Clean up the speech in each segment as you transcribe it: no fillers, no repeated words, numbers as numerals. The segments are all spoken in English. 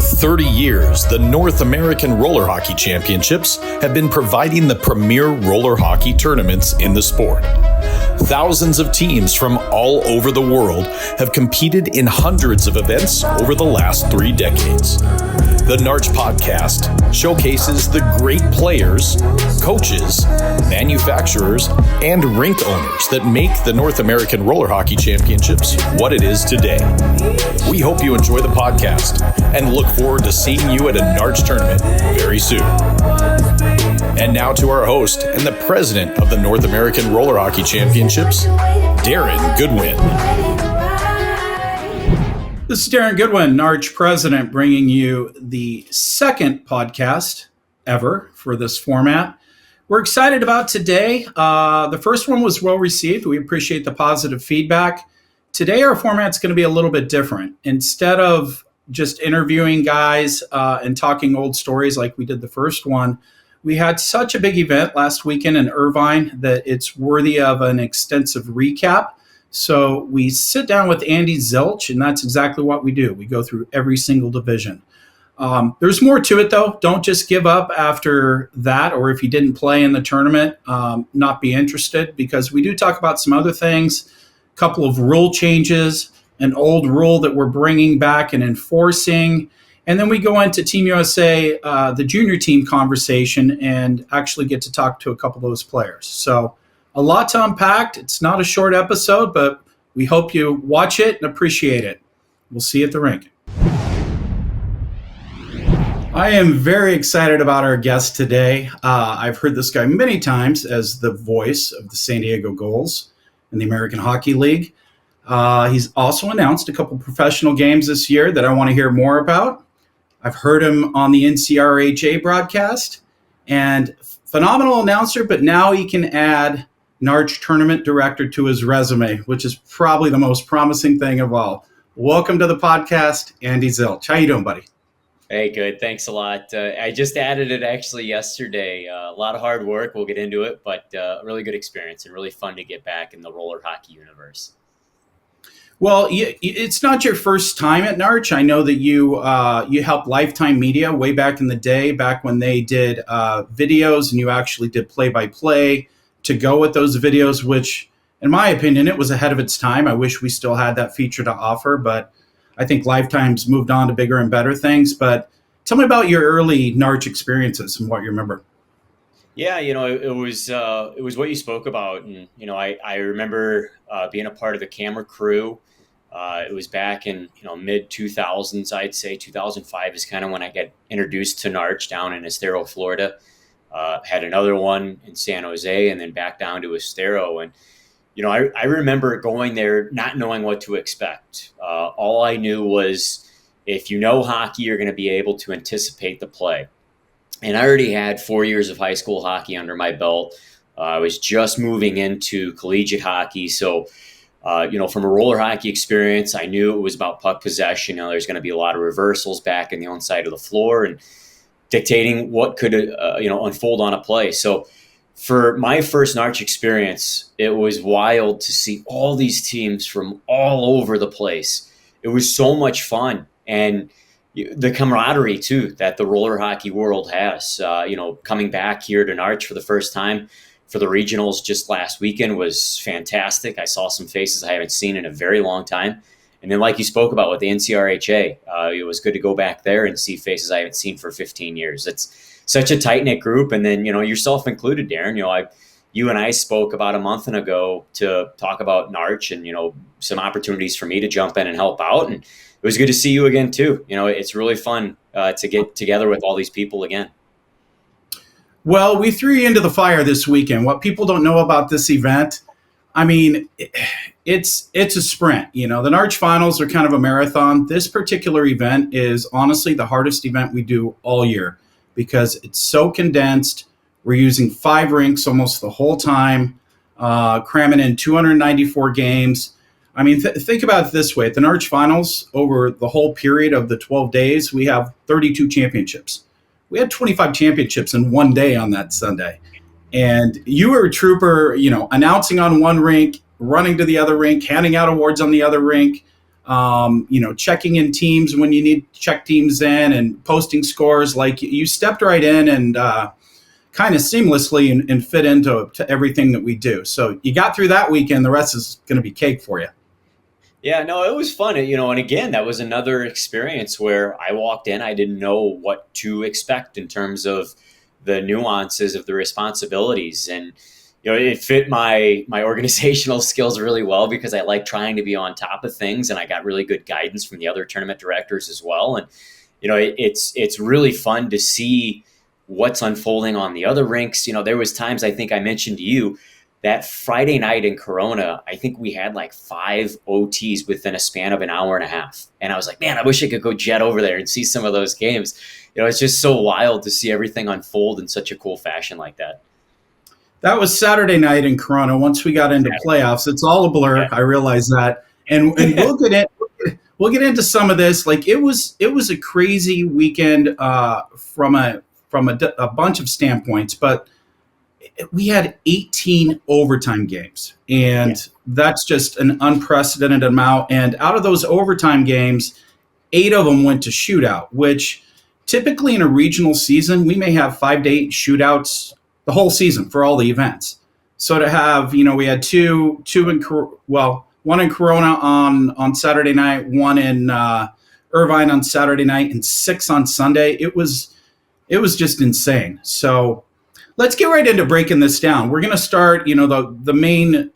30 years, the North American Roller Hockey Championships have been providing the premier roller hockey tournaments in the sport. Thousands of teams from all over the world have competed in hundreds of events over the last 3 decades. The NARCh podcast showcases the great players, coaches, manufacturers, and rink owners that make the North American Roller Hockey Championships what it is today. We hope you enjoy the podcast and look forward to seeing you at a NARCh tournament very soon. And now to our host and the president of the North American Roller Hockey Championships, Daryn Goodwin. This is Daryn Goodwin, NARCh president, bringing you the second podcast ever for this format. We're excited about today. The first one was well received. We appreciate the positive feedback. Today, our format's going to be a little bit different. Instead of just interviewing guys and talking old stories like we did the first one, we had such a big event last weekend in Irvine that it's worthy of an extensive recap. So we sit down with Andy Zilch, and that's exactly what we do. We go through every single division. There's more to it, though. Don't just give up after that, or if you didn't play in the tournament, not be interested, because we do talk about some other things, a couple of rule changes, an old rule that we're bringing back and enforcing. And then we go into Team USA, the junior team conversation, and actually get to talk to a couple of those players. So a lot to unpack. It's not a short episode, but we hope you watch it and appreciate it. We'll see you at the rink. I am very excited about our guest today. I've heard this guy many times as the voice of the San Diego Gulls in the American Hockey League. He's also announced a couple professional games this year that I want to hear more about. I've heard him on the NCRHA broadcast, and phenomenal announcer, but now he can add NARCh tournament director to his resume, which is probably the most promising thing of all. Welcome to the podcast, Andy Zilch. How you doing, buddy? Hey, good. Thanks a lot. I just added it actually yesterday. A lot of hard work. We'll get into it, but a really good experience and really fun to get back in the roller hockey universe. Well, it's not your first time at NARCh. I know that you helped Lifetime Media way back in the day, back when they did videos, and you actually did play-by-play to go with those videos, which, in my opinion, it was ahead of its time. I wish we still had that feature to offer, but I think Lifetime's moved on to bigger and better things. But tell me about your early NARCh experiences and what you remember. Yeah, it was what you spoke about, and I remember being a part of the camera crew. It was back in mid 2000s, I'd say 2005 is kind of when I got introduced to NARCh down in Estero, Florida. Had another one in San Jose, and then back down to Estero. And I remember going there not knowing what to expect. All I knew was if you know hockey, you're going to be able to anticipate the play. And I already had 4 years of high school hockey under my belt. I was just moving into collegiate hockey. So, from a roller hockey experience, I knew it was about puck possession. There's going to be a lot of reversals back in the own side of the floor and dictating what could, unfold on a play. So for my first NARCh experience, it was wild to see all these teams from all over the place. It was so much fun. And the camaraderie too that the roller hockey world has, coming back here to NARCh for the first time for the regionals just last weekend was fantastic. I saw some faces I haven't seen in a very long time. And then like you spoke about with the NCRHA, it was good to go back there and see faces I haven't seen for 15 years. It's such a tight-knit group. And then, yourself included, Daryn, you and I spoke about a month ago to talk about NARCh and, some opportunities for me to jump in and help out. And it was good to see you again, too. It's really fun to get together with all these people again. Well, we threw you into the fire this weekend. What people don't know about this event, I mean, it's a sprint. The NARCh Finals are kind of a marathon. This particular event is honestly the hardest event we do all year because it's so condensed. We're using 5 rinks almost the whole time, cramming in 294 games. I mean, think about it this way. At the NARCh Finals, over the whole period of the 12 days, we have 32 championships. We had 25 championships in one day on that Sunday. And you were a trooper, announcing on one rink, running to the other rink, handing out awards on the other rink. checking in teams when you need to check teams in and posting scores. Like you stepped right in and kind of seamlessly and fit into everything that we do. So you got through that weekend. The rest is going to be cake for you. Yeah, no, it was fun. And again, that was another experience where I walked in, I didn't know what to expect in terms of the nuances of the responsibilities. And, it fit my organizational skills really well because I like trying to be on top of things, and I got really good guidance from the other tournament directors as well. And, it's really fun to see what's unfolding on the other rinks. There was times I think I mentioned to you that Friday night in Corona, I think we had like 5 OTs within a span of an hour and a half. And I was like, man, I wish I could go jet over there and see some of those games. It's just so wild to see everything unfold in such a cool fashion like that. That was Saturday night in Corona. Once we got into playoffs, it's all a blur. Yeah. I realize that. And we'll get into some of this. Like it was a crazy weekend from a bunch of standpoints, but we had 18 overtime games, and that's just an unprecedented amount. And out of those overtime games, 8 of them went to shootout, which typically in a regional season, we may have 5 to 8 shootouts the whole season for all the events. So to have, we had one in Corona on Saturday night, one in Irvine on Saturday night, and 6 on Sunday. It was just insane. So let's get right into breaking this down. We're going to start, the main,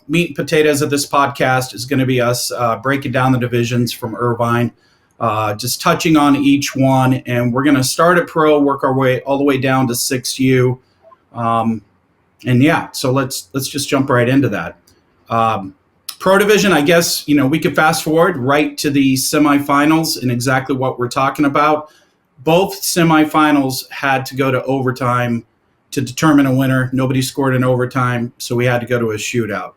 meat and potatoes of this podcast is going to be us breaking down the divisions from Irvine, just touching on each one. And we're going to start at pro, work our way all the way down to 6U. So let's just jump right into that. Pro division, I guess, we could fast forward right to the semifinals and exactly what we're talking about. Both semifinals had to go to overtime to determine a winner. Nobody scored in overtime, so we had to go to a shootout.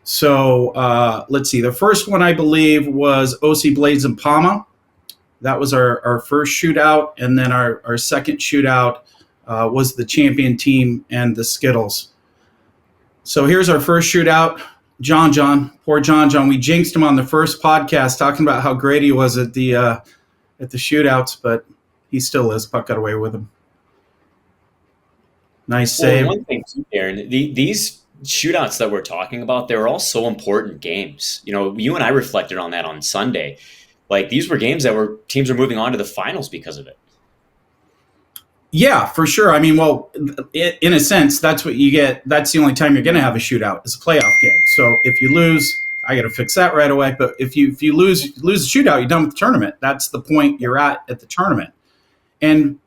So let's see. The first one, I believe, was OC Blades and Palma. That was our first shootout. And then our second shootout was the champion team and the Skittles. So here's our first shootout. Poor John. We jinxed him on the first podcast talking about how great he was at the shootouts, but he still is. Puck got away with him. Nice save. One thing too, Daryn, these shootouts that we're talking about, they're all so important games. You and I reflected on that on Sunday. Like these were games that teams are moving on to the finals because of it. Yeah, for sure. I mean, well, in a sense, that's what you get. That's the only time you're going to have a shootout is a playoff game. So if you lose, I got to fix that right away. But if you lose the shootout, you're done with the tournament. That's the point you're at the tournament. And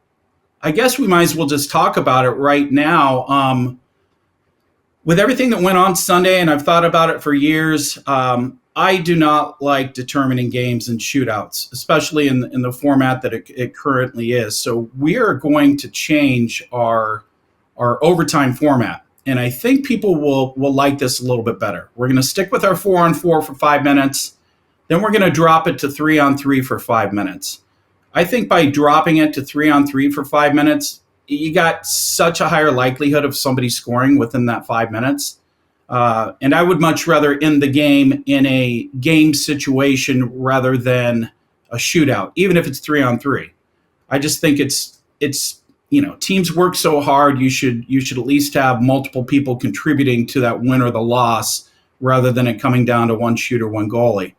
I guess we might as well just talk about it right now. With everything that went on Sunday, and I've thought about it for years, I do not like determining games in shootouts, especially in the format that it currently is. So we are going to change our overtime format. And I think people will like this a little bit better. We're going to stick with our 4-on-4 for 5 minutes. Then we're going to drop it to 3-on-3 for 5 minutes. I think by dropping it to 3-on-3 for 5 minutes, you got such a higher likelihood of somebody scoring within that 5 minutes. And I would much rather end the game in a game situation rather than a shootout, even if it's 3-on-3. I just think it's teams work so hard. You should at least have multiple people contributing to that win or the loss rather than it coming down to one shooter, one goalie.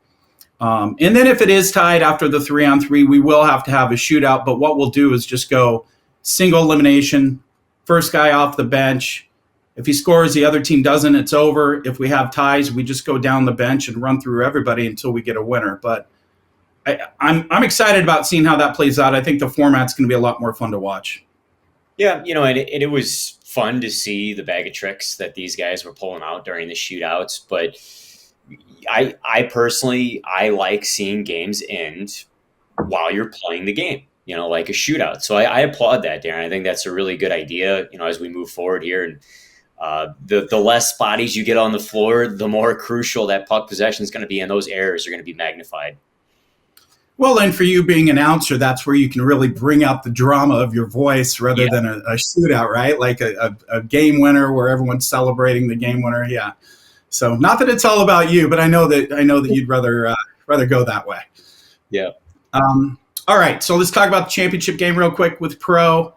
And then if it is tied after the 3-on-3, we will have to have a shootout. But what we'll do is just go single elimination, first guy off the bench. If he scores, the other team doesn't, it's over. If we have ties, we just go down the bench and run through everybody until we get a winner. But I'm excited about seeing how that plays out. I think the format's going to be a lot more fun to watch. Yeah, and it was fun to see the bag of tricks that these guys were pulling out during the shootouts. But I personally like seeing games end while you're playing the game, like a shootout. So I applaud that, Daryn. I think that's a really good idea, as we move forward here. And the less bodies you get on the floor, the more crucial that puck possession is going to be, and those errors are going to be magnified. Well, and for you being an announcer, that's where you can really bring out the drama of your voice rather than a shootout, right? Like a game winner where everyone's celebrating the game winner. Yeah. So not that it's all about you, but I know that you'd rather go that way. Yeah. All right, so let's talk about the championship game real quick with Pro.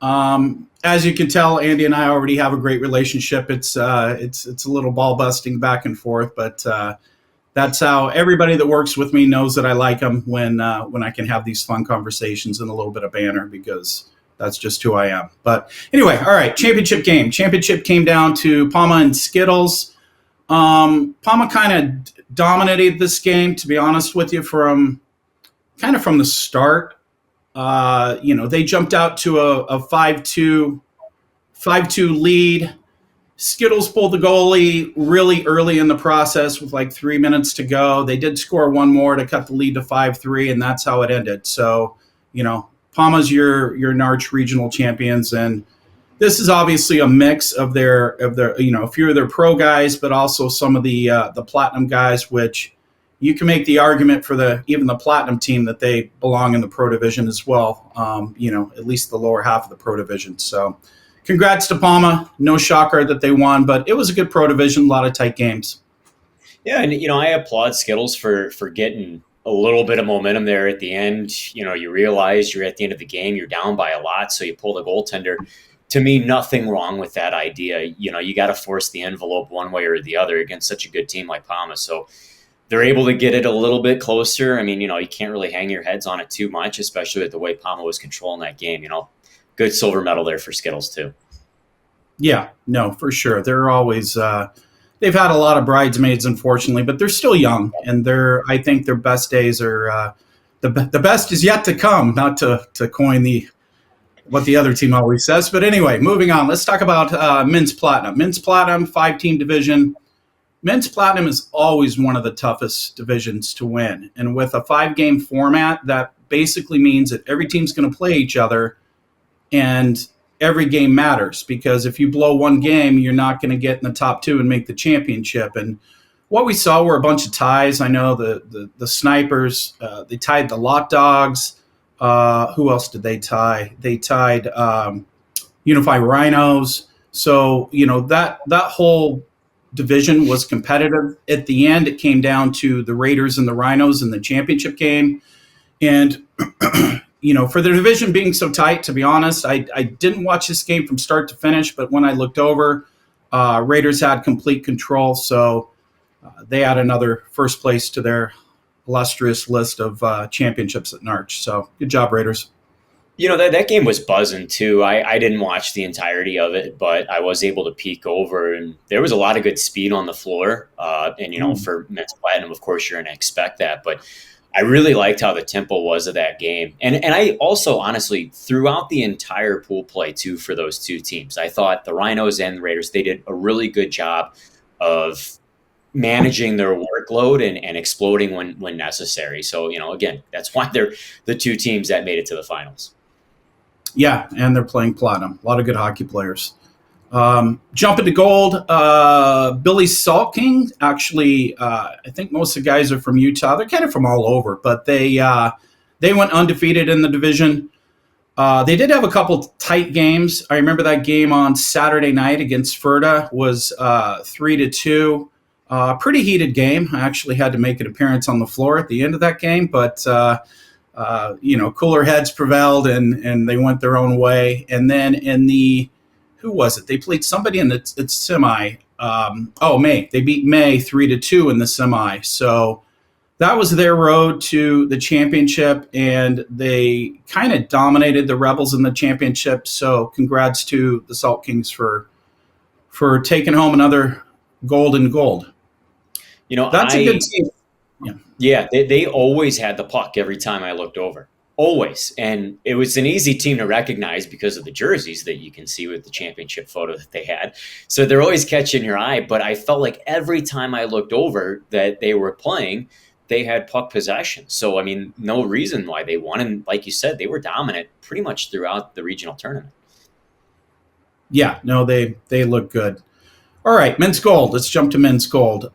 As you can tell, Andy and I already have a great relationship. It's a little ball busting back and forth, but that's how everybody that works with me knows that I like them when I can have these fun conversations and a little bit of banter, because that's just who I am. But anyway, all right, championship game. Championship came down to Palma and Skittles. Palma kind of dominated this game, to be honest with you, from the start. They jumped out to a 5-2 lead. Skittles pulled the goalie really early in the process with like 3 minutes to go. They did score one more to cut the lead to 5-3, and that's how it ended. So, Palma's your NARCH regional champions, and this is obviously a mix of their a few of their pro guys, but also some of the platinum guys, which you can make the argument for even the platinum team that they belong in the pro division as well. At least the lower half of the pro division. So congrats to Palma. No shocker that they won, but it was a good pro division, a lot of tight games. Yeah, and I applaud Skittles for getting a little bit of momentum there at the end. You realize you're at the end of the game, you're down by a lot, so you pull the goaltender. To me, nothing wrong with that idea. You got to force the envelope one way or the other against such a good team like Palma. So they're able to get it a little bit closer. I mean, you can't really hang your heads on it too much, especially with the way Palma was controlling that game. Good silver medal there for Skittles too. Yeah, no, for sure. They're always they've had a lot of bridesmaids, unfortunately, but they're still young, and I think their best days are the best is yet to come. Not to coin what the other team always says, but anyway, moving on. Let's talk about men's platinum. Men's platinum, 5-team division. Men's platinum is always one of the toughest divisions to win, and with a 5-game format, that basically means that every team's going to play each other, and every game matters, because if you blow one game, you're not going to get in the top 2 and make the championship. And what we saw were a bunch of ties. I know the Snipers, they tied the Lot Dogs. Who else did they tie? They tied Unified Rhinos. So, that whole division was competitive. At the end, it came down to the Raiders and the Rhinos in the championship game. And for the division being so tight, to be honest, I didn't watch this game from start to finish, but when I looked over, Raiders had complete control. So they had another first place to their illustrious list of championships at NARCH. So good job, Raiders. That game was buzzing too. I didn't watch the entirety of it, but I was able to peek over, and there was a lot of good speed on the floor. For men's platinum, of course, you're going to expect that, but I really liked how the tempo was of that game. And I also, honestly, throughout the entire pool play, too, for those two teams, I thought the Rhinos and the Raiders, they did a really good job of managing their workload and exploding when necessary. So, again, that's why they're the two teams that made it to the finals. Yeah, and they're playing platinum. A lot of good hockey players. Jumping to gold, Billy Saltking. Actually, I think most of the guys are from Utah. They're kind of from all over, but they went undefeated in the division. They did have a couple tight games. I remember that game on Saturday night against Ferda was 3-2. Pretty heated game. I actually had to make an appearance on the floor at the end of that game, but cooler heads prevailed and they went their own way. And then in the who was it? They played somebody in its semi. May. They beat May 3-2 in the semi. So that was their road to the championship, and they kind of dominated the Rebels in the championship. So congrats to the Salt Kings for taking home another gold and gold. That's a good team. Yeah, they always had the puck every time I looked over. Always. And it was an easy team to recognize because of the jerseys that you can see with the championship photo that they had. So they're always catching your eye. But I felt like every time I looked over that they were playing, they had puck possession. So, no reason why they won. And like you said, they were dominant pretty much throughout the regional tournament. Yeah, no, they look good. All right, men's gold. Let's jump to men's gold.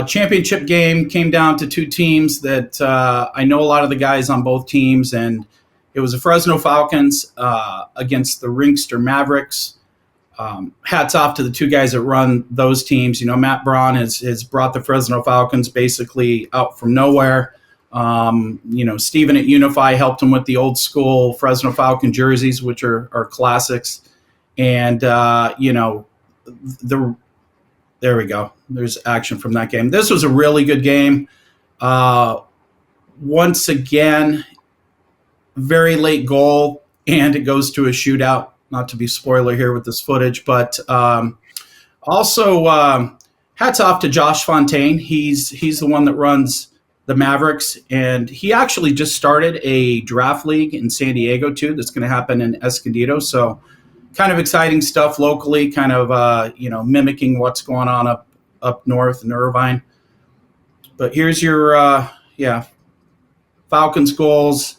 Championship game came down to two teams that I know a lot of the guys on both teams, and it was the Fresno Falcons against the Ringster Mavericks. hats off to the two guys that run those teams. Matt Braun has brought the Fresno Falcons basically out from nowhere. Steven at Unify helped him with the old school Fresno Falcon jerseys, which are classics. And, there we go. There's action from that game. This was a really good game. Once again, very late goal, and it goes to a shootout. Not to be spoiler here with this footage, but also hats off to Josh Fontaine. He's the one that runs the Mavericks, and he actually just started a draft league in San Diego too. That's going to happen in Escondido. So kind of exciting stuff locally, kind of mimicking what's going on up north in Irvine. But here's your Falcons goals.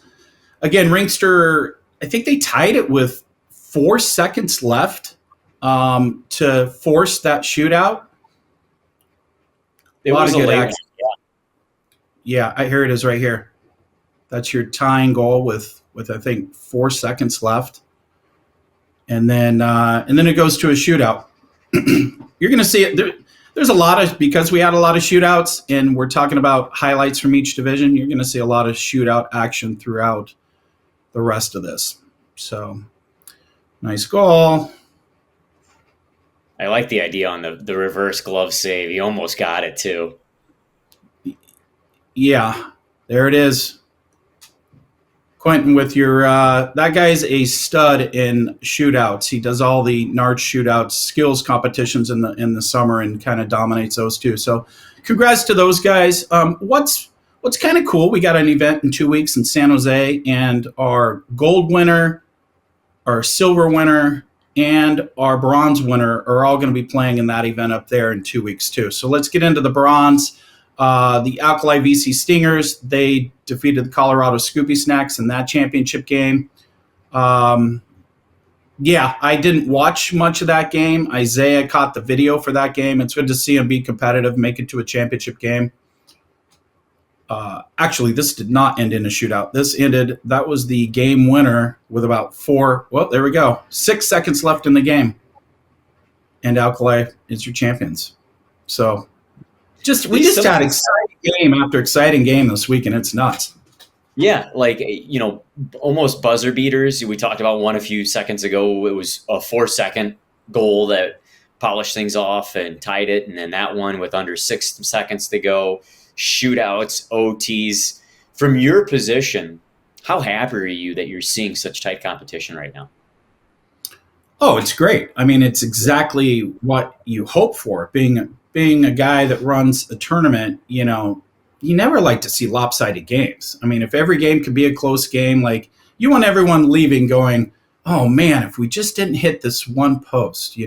Again, Ringster, I think they tied it with 4 seconds left to force that shootout. It was a late one. Yeah, I hear it is right here. That's your tying goal with I think 4 seconds left, and then it goes to a shootout. You're going to see it. There's a lot of, because we had a lot of shootouts, and we're talking about highlights from each division. You're going to see a lot of shootout action throughout the rest of this. So, nice goal. I like the idea on the reverse glove save. He almost got it too. Yeah, there it is. Quentin, with your that guy's a stud in shootouts. He does all the NARCh shootouts, skills competitions in the summer, and kind of dominates those too. So, congrats to those guys. What's kind of cool? We got an event in 2 weeks in San Jose, and our gold winner, our silver winner, and our bronze winner are all going to be playing in that event up there in 2 weeks too. So let's get into the bronze. The Alkali VC Stingers, they defeated the Colorado Scoopy Snacks in that championship game. I didn't watch much of that game. Isaiah caught the video for that game. It's good to see him be competitive, make it to a championship game. Actually, this did not end in a shootout. That was the game winner with about 6 seconds left in the game. And Alkali is your champions. So we just had exciting game after exciting game this weekend. It's nuts. Yeah, almost buzzer beaters. We talked about one a few seconds ago. It was a 4-second goal that polished things off and tied it. And then that one with under 6 seconds to go. Shootouts, OTs. From your position, how happy are you that you're seeing such tight competition right now? Oh, it's great. I mean, it's exactly what you hope for. Being a guy that runs a tournament, you never like to see lopsided games. I mean, if every game could be a close game, you want everyone leaving going, oh man, if we just didn't hit this one post, if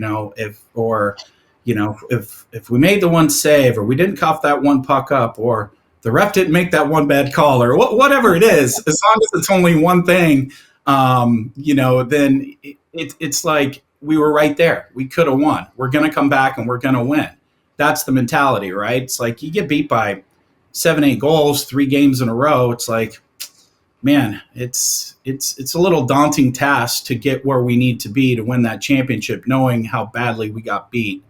we made the one save, or we didn't cough that one puck up, or the ref didn't make that one bad call, or whatever it is, as long as it's only one thing, then it's like we were right there. We could have won. We're going to come back and we're going to win. That's the mentality, right? It's like you get beat by 7-8 goals 3 games in a row. It's like, man, it's a little daunting task to get where we need to be to win that championship, knowing how badly we got beat.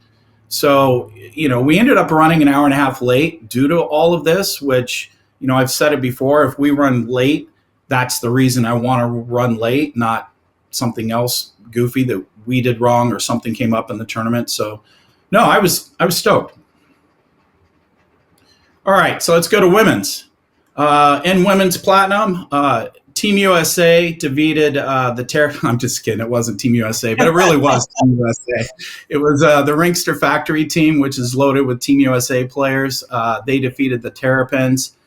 So, we ended up running an hour and a half late due to all of this, which, I've said it before, if we run late, that's the reason I want to run late, not something else goofy that we did wrong or something came up in the tournament. So, no, I was stoked. All right, so let's go to women's. In women's platinum, Team USA defeated I'm just kidding. It wasn't Team USA, but it really was Team USA. It was the Ringster Factory team, which is loaded with Team USA players. They defeated the Terrapins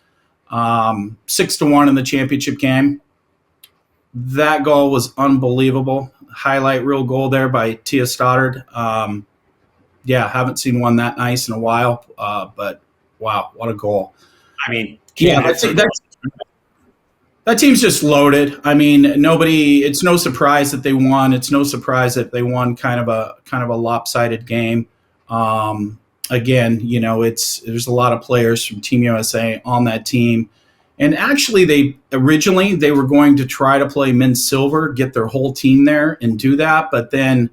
6-1 in the championship game. That goal was unbelievable. Highlight reel goal there by Tia Stoddard. Haven't seen one that nice in a while, but wow, what a goal. I mean, that team's just loaded. I mean, it's no surprise that they won. It's no surprise that they won kind of a lopsided game. Again, there's a lot of players from Team USA on that team. And actually, they were going to try to play men's silver, get their whole team there and do that. But then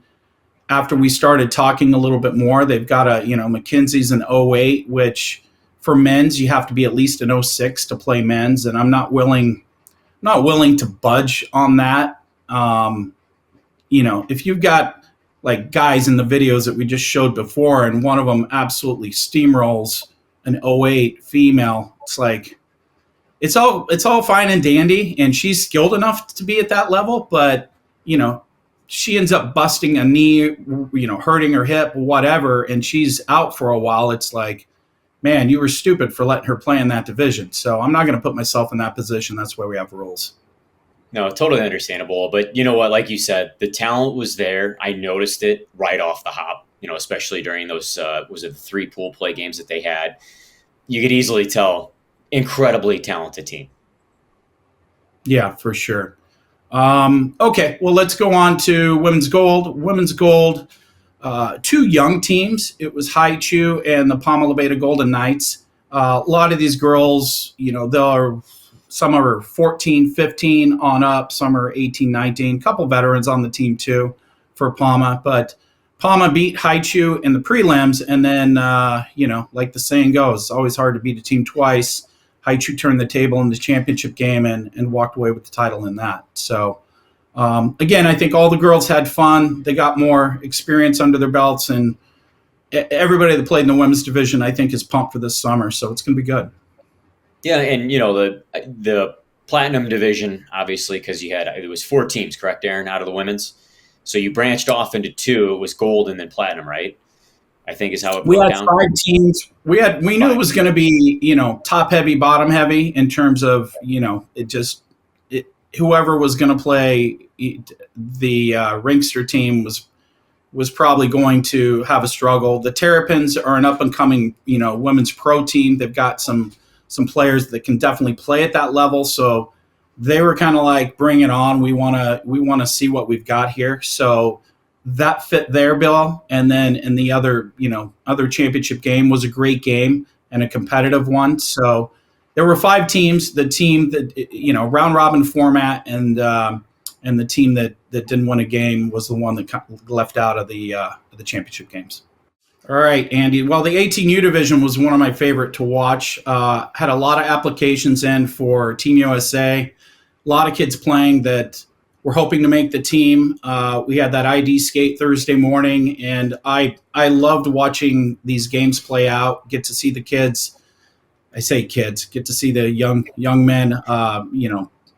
after we started talking a little bit more, they've got McKinsey's an 08, which for men's, you have to be at least an 06 to play men's. And I'm not willing to budge on that. If you've got like guys in the videos that we just showed before, and one of them absolutely steamrolls an 08 female, it's like, it's all fine and dandy, and she's skilled enough to be at that level, but she ends up busting a knee, hurting her hip, whatever, and she's out for a while. It's like, man, you were stupid for letting her play in that division. So I'm not going to put myself in that position. That's why we have rules. No, totally understandable. But you know what, like you said, the talent was there. I noticed it right off the hop, especially during those, was it the 3 pool play games that they had? You could easily tell, incredibly talented team. Yeah, for sure. Okay, well, let's go on to women's gold. Women's gold, 2 young teams. It was Haichu and the Palma Beta Golden Knights. A lot of these girls, some are 14, 15 on up, some are 18, 19. A couple veterans on the team too for Palma, but Palma beat Haichu in the prelims, and then, like the saying goes, it's always hard to beat a team twice. Haichu turned the table in the championship game and walked away with the title in that. So, again, I think all the girls had fun. They got more experience under their belts, and everybody that played in the women's division, I think, is pumped for this summer. So it's going to be good. Yeah, and, the platinum division, obviously, because it was 4 teams, correct, Daryn, out of the women's? So you branched off into 2. It was gold and then platinum, right? I think is how it broke down. We had 5 teams. We knew it was going to be, top heavy, bottom heavy in terms of, whoever was going to play the Ringster team was probably going to have a struggle. The Terrapins are an up and coming, women's pro team. They've got some players that can definitely play at that level. So they were kind of like, bring it on. We want to see what we've got here. So that fit their bill. And then in the other championship game was a great game and a competitive one. So there were 5 teams. The team that, round robin format, and the team that didn't win a game was the one that left out of the championship games. All right, Andy. Well, the 18U division was one of my favorite to watch. Had a lot of applications in for Team USA. A lot of kids playing that were hoping to make the team. We had that ID skate Thursday morning, and I loved watching these games play out. Get to see the kids. I say kids. Get to see the young men.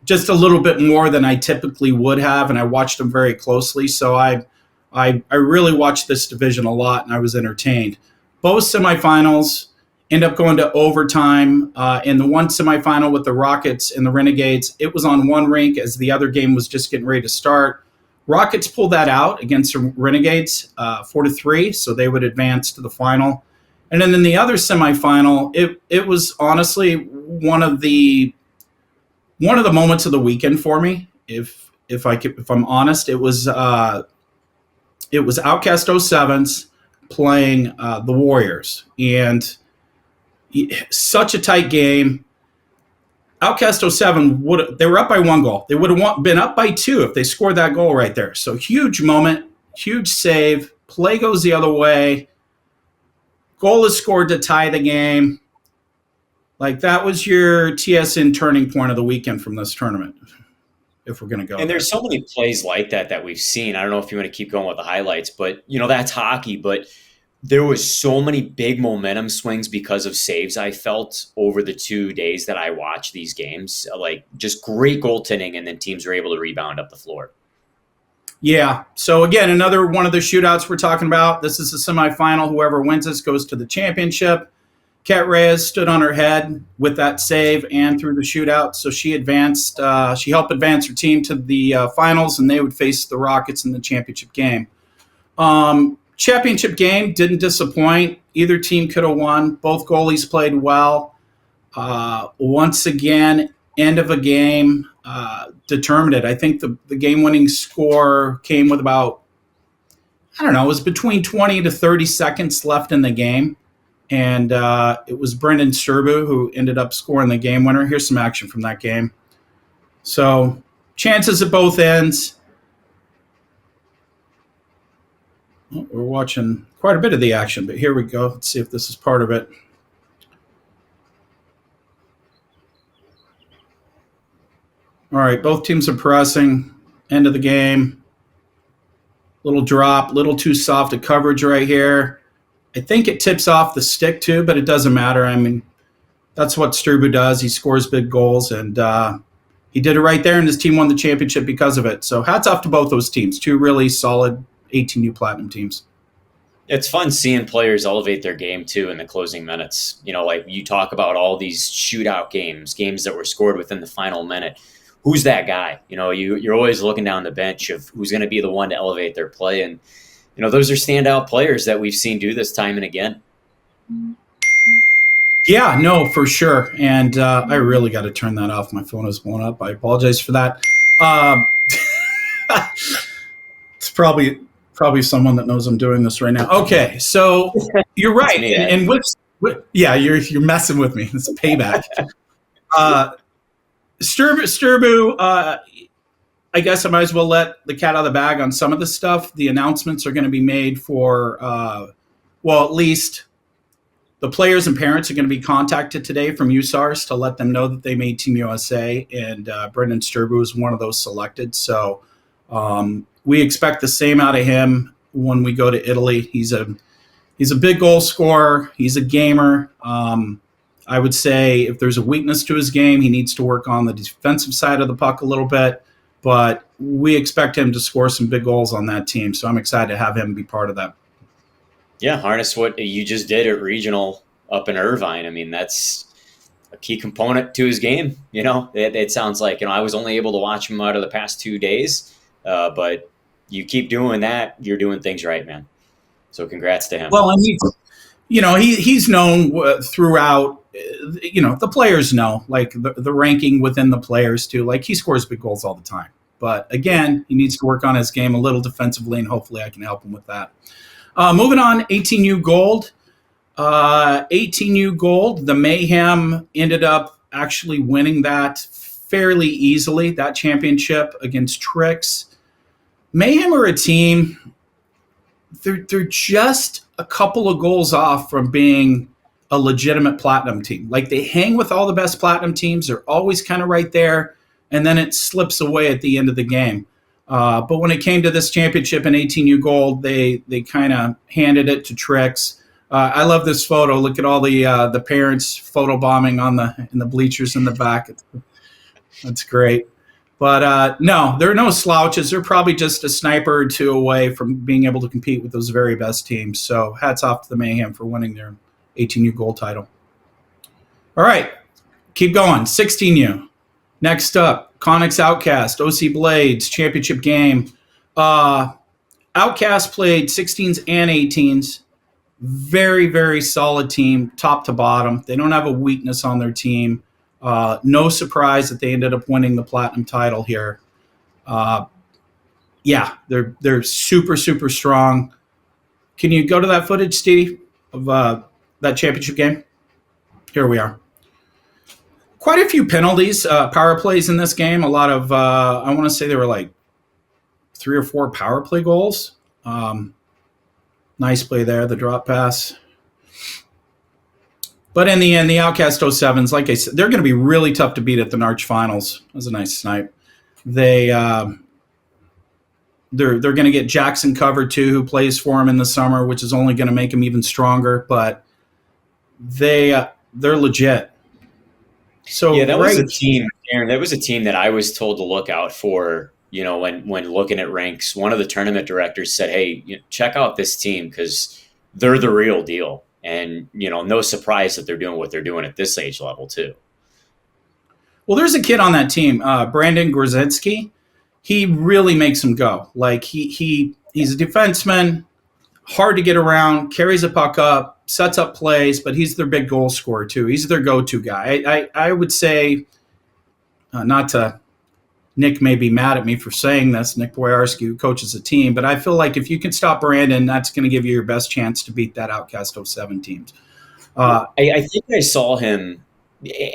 Just a little bit more than I typically would have, and I watched them very closely. So I really watched this division a lot, and I was entertained. Both semifinals end up going to overtime. In the one semifinal with the Rockets and the Renegades, it was on one rink as the other game was just getting ready to start. Rockets pulled that out against the Renegades 4-3, so they would advance to the final. And then in the other semifinal, it was honestly one of the moments of the weekend for me. If I'm honest, it was Outcast 07s playing the Warriors, and such a tight game. Outcast 07 they were up by 1 goal. They would have been up by 2 if they scored that goal right there. So huge moment, huge save. Play goes the other way. Goal is scored to tie the game. Like, that was your TSN turning point of the weekend from this tournament, if we're going to go. And there's so many plays like that we've seen. I don't know if you want to keep going with the highlights, but, that's hockey. But there was so many big momentum swings because of saves I felt over the 2 days that I watched these games. Like, just great goaltending, and then teams were able to rebound up the floor. Yeah. So, again, another one of the shootouts we're talking about. This is the semifinal. Whoever wins this goes to the championship. Kat Reyes stood on her head with that save and through the shootout. So she advanced. She helped advance her team to the finals, and they would face the Rockets in the championship game. Championship game didn't disappoint. Either team could have won. Both goalies played well. Once again, end of a game determined it. I think the game-winning score came with about, it was between 20 to 30 seconds left in the game. And it was Brendan Serbu who ended up scoring the game winner. Here's some action from that game. So chances at both ends. we're watching quite a bit of the action, but here we go. Let's see if this is part of it. All right, both teams are pressing. End of the game. Little drop, little too soft a coverage right here. I think it tips off the stick too, but it doesn't matter. I mean, that's what Sturbu does. He scores big goals, and he did it right there, and his team won the championship because of it. So hats off to both those teams, two really solid 18U Platinum teams. It's fun seeing players elevate their game too in the closing minutes. You know, like you talk about all these shootout games that were scored within the final minute. Who's that guy? You know, you're always looking down the bench of who's going to be the one to elevate their play. And, you know, those are standout players that we've seen do this time and again. Yeah, no, for sure. And I really got to turn that off. My phone is blowing up. I apologize for that. It's probably someone that knows I'm doing this right now. Okay, so you're right. And yeah, you're messing with me. It's a payback. Sturbu, I guess I might as well let the cat out of the bag on some of the stuff. The announcements are going to be made for, well, at least the players and parents are going to be contacted today from USARS to let them know that they made Team USA, and Brendan Sturbu is one of those selected. So we expect the same out of him when we go to Italy. He's a big goal scorer. He's a gamer. I would say if there's a weakness to his game, he needs to work on the defensive side of the puck a little bit. But we expect him to score some big goals on that team. So I'm excited to have him be part of that. Yeah, harness what you just did at regional up in Irvine. I mean, that's a key component to his game. You know, it sounds like, you know, I was only able to watch him out of the past 2 days, but you keep doing that, you're doing things right, man. So congrats to him. Well, and he's known throughout. You know, the players know, like the ranking within the players too. Like he scores big goals all the time. But again, he needs to work on his game a little defensively, and hopefully I can help him with that. Moving on, 18U Gold. 18U Gold, the Mayhem ended up actually winning that fairly easily, that championship against Tricks. Mayhem are a team, they're just a couple of goals off from being a legitimate platinum team. Like they hang with all the best platinum teams. They're always kind of right there, and then it slips away at the end of the game. But when it came to this championship in 18U Gold, they kind of handed it to Tricks. I love this photo. Look at all the parents photobombing in the bleachers in the back. That's great. But no, there are no slouches. They're probably just a sniper or two away from being able to compete with those very best teams. So hats off to the Mayhem for winning their 18U Gold title. All right, keep going. 16U. Next up, Connex Outcast, OC Blades, championship game. Outcast played 16s and 18s. Very, very solid team, top to bottom. They don't have a weakness on their team. No surprise that they ended up winning the platinum title here. Yeah, they're super, super strong. Can you go to that footage, Stevie, of that championship game? Here we are. Quite a few penalties, power plays in this game. A lot of, I want to say there were like 3 or 4 power play goals. Nice play there, the drop pass. But in the end, the Outcast 07s, like I said, they're going to be really tough to beat at the NARCh Finals. That was a nice snipe. They're going to get Jackson covered too, who plays for him in the summer, which is only going to make him even stronger. But they're legit. So yeah, that was a team, Aaron. That was a team that I was told to look out for. You know, when looking at ranks, one of the tournament directors said, "Hey, check out this team because they're the real deal." And no surprise that they're doing what they're doing at this age level too. Well, there's a kid on that team, Brandon Grzezinski. He really makes them go. Like he's a defenseman, hard to get around, carries a puck up, sets up plays, but he's their big goal scorer too. He's their go-to guy. I would say, not to, Nick may be mad at me for saying this, Nick Boyarski, who coaches a team, but I feel like if you can stop Brandon, that's going to give you your best chance to beat that Outcast 07 teams. I think I saw him,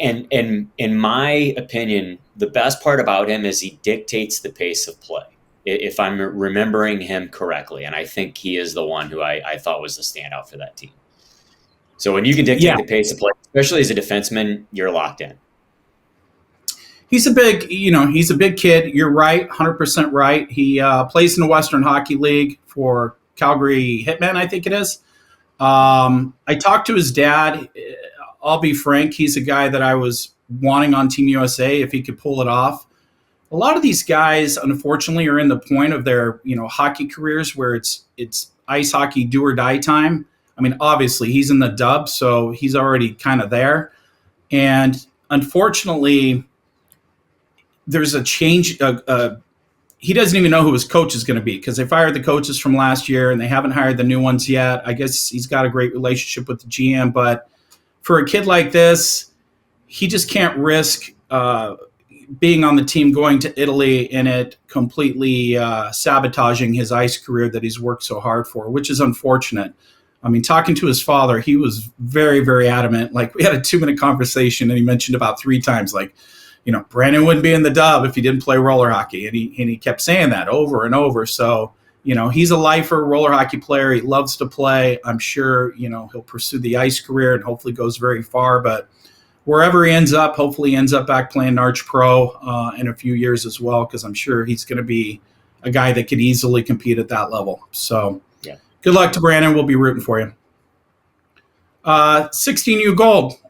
and in my opinion, the best part about him is he dictates the pace of play. if I'm remembering him correctly. And I think he is the one who I thought was the standout for that team. So when you can dictate the pace of play, especially as a defenseman, you're locked in. He's a big kid. You're right, 100% right. He plays in the Western Hockey League for Calgary Hitmen, I think it is. I talked to his dad. I'll be frank, he's a guy that I was wanting on Team USA if he could pull it off. A lot of these guys, unfortunately, are in the point of their hockey careers where it's ice hockey do or die time. I mean, obviously, he's in the dub, so he's already kind of there. And unfortunately, there's a change. He doesn't even know who his coach is going to be because they fired the coaches from last year and they haven't hired the new ones yet. I guess he's got a great relationship with the GM, but for a kid like this, he just can't risk being on the team, going to Italy, and it completely sabotaging his ice career that he's worked so hard for, which is unfortunate. I mean, talking to his father, he was very, very adamant. Like, we had a 2-minute conversation and he mentioned about 3 times, like, Brandon wouldn't be in the dub if he didn't play roller hockey. And he kept saying that over and over. So, he's a lifer, roller hockey player. He loves to play. I'm sure, he'll pursue the ice career and hopefully goes very far. But wherever he ends up, hopefully he ends up back playing NARCh Pro in a few years as well, because I'm sure he's going to be a guy that could easily compete at that level. So good luck to Brandon. We'll be rooting for you. 16U gold.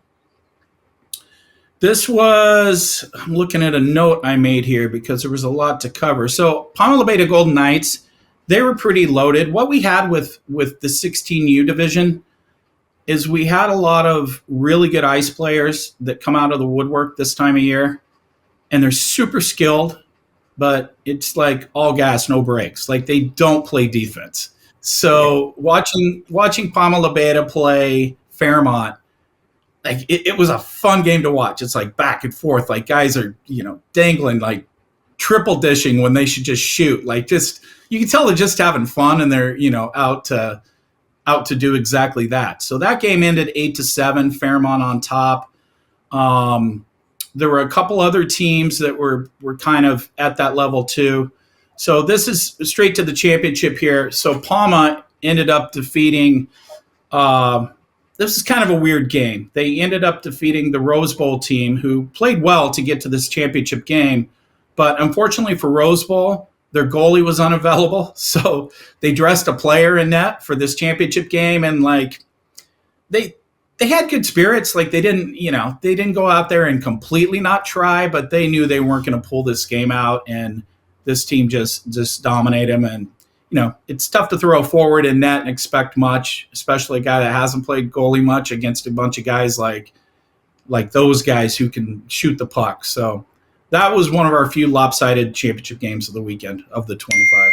This was, I'm looking at a note I made here because there was a lot to cover. So Palma Beta Golden Knights, they were pretty loaded. What we had with the 16U division is we had a lot of really good ice players that come out of the woodwork this time of year, and they're super skilled, but it's like all gas, no brakes. Like, they don't play defense. So watching Palma Beta play Fairmont, like it was a fun game to watch. It's like back and forth. Like, guys are, dangling, like triple dishing when they should just shoot. Like, just, you can tell they're just having fun and they're, out to do exactly that. So that game ended 8-7, Fairmont on top. There were a couple other teams that were kind of at that level too. So this is straight to the championship here. So Palma ended up defeating, this is kind of a weird game. They ended up defeating the Rose Bowl team, who played well to get to this championship game. But unfortunately for Rose Bowl, their goalie was unavailable. So they dressed a player in net for this championship game. And like, they had good spirits. Like, they didn't go out there and completely not try, but they knew they weren't going to pull this game out. And this team just dominated them. And, it's tough to throw forward in net and expect much, especially a guy that hasn't played goalie much against a bunch of guys like those guys who can shoot the puck. So that was one of our few lopsided championship games of the weekend of the 25.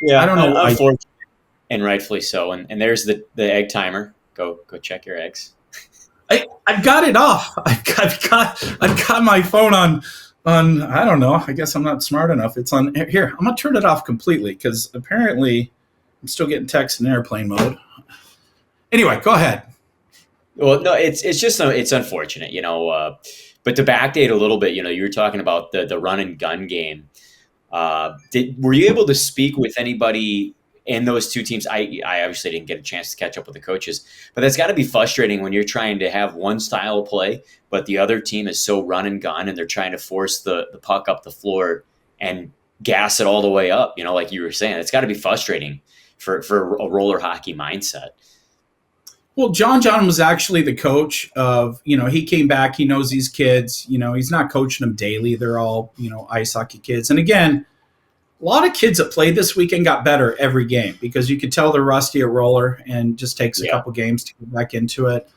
Yeah, I don't know. Unfortunately, and rightfully so. And there's the egg timer. Go check your eggs. I've got it off. I've got my phone on. I don't know. I guess I'm not smart enough. It's on here. I'm gonna turn it off completely because apparently I'm still getting text in airplane mode. Anyway, go ahead. Well, no, it's just it's unfortunate, but to backdate a little bit, you were talking about the run and gun game. Were you able to speak with anybody in those two teams? I obviously didn't get a chance to catch up with the coaches, but that's got to be frustrating when you're trying to have one style of play, but the other team is so run and gun and they're trying to force the puck up the floor and gas it all the way up. Like you were saying, it's got to be frustrating for a roller hockey mindset. Well, John was actually the coach of, he came back, he knows these kids, he's not coaching them daily. They're all, ice hockey kids. And again, a lot of kids that played this weekend got better every game because you could tell they're rusty at roller and just takes a couple games to get back into it.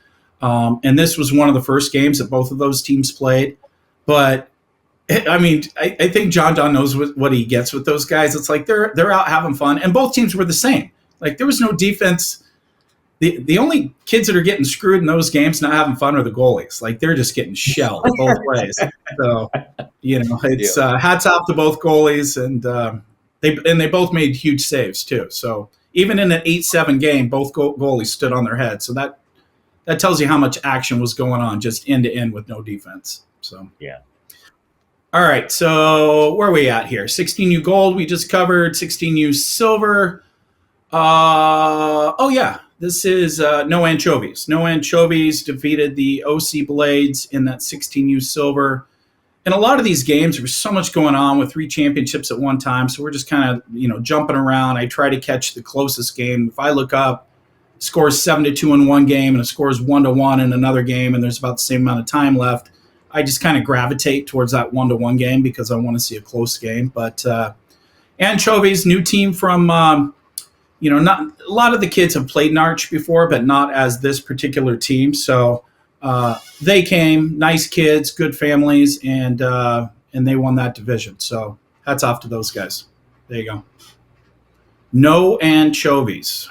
And this was one of the first games that both of those teams played. But I mean, I think John knows what he gets with those guys. It's like they're out having fun, and both teams were the same. Like, there was no defense. The only kids that are getting screwed in those games not having fun are the goalies. Like, they're just getting shelled both ways. So, it's hats off to both goalies, and they both made huge saves too. So even in an 8-7 game, both goalies stood on their head. So that tells you how much action was going on just end to end with no defense. So yeah. All right, so where are we at here? 16U gold we just covered, 16U silver. Oh yeah, this is No Anchovies. No Anchovies defeated the OC Blades in that 16U silver. In a lot of these games, there's so much going on with 3 championships at one time, so we're just kind of jumping around. I try to catch the closest game. If I look up, scores 7-2 in one game and it scores 1-1 in another game, and there's about the same amount of time left, I just kind of gravitate towards that 1-1 game because I want to see a close game. But Anchovies, new team from, not a lot of the kids have played NARCh before, but not as this particular team. So they came, nice kids, good families, and they won that division. So hats off to those guys. There you go. No Anchovies.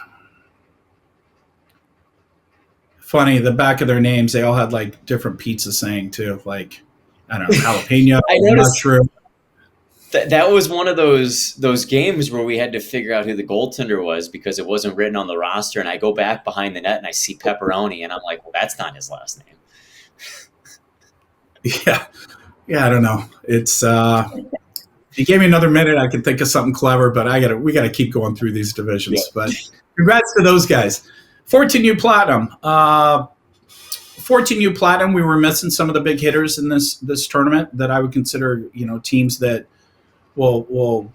Funny, the back of their names, they all had like different pizza saying too, like, I don't know, jalapeno, I noticed mushroom. that was one of those games where we had to figure out who the goaltender was because it wasn't written on the roster. And I go back behind the net and I see Pepperoni, and I'm like, well, that's not his last name. Yeah, I don't know. It's if you gave me another minute, I could think of something clever, but we gotta keep going through these divisions. Yeah. But congrats to those guys. 14U Platinum. 14U Platinum, we were missing some of the big hitters in this tournament that I would consider, teams that will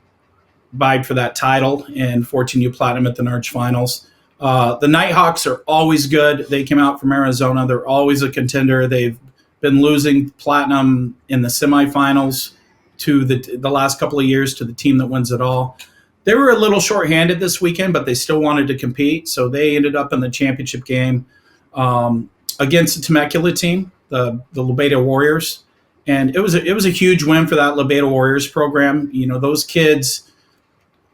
bide for that title in 14U Platinum at the NARCh Finals. The Nighthawks are always good. They came out from Arizona. They're always a contender. They've been losing Platinum in the semifinals to the last couple of years to the team that wins it all. They were a little shorthanded this weekend, but they still wanted to compete, so they ended up in the championship game against the Temecula team, the Lobeta Warriors, and it was a huge win for that Lobeta Warriors program. Those kids,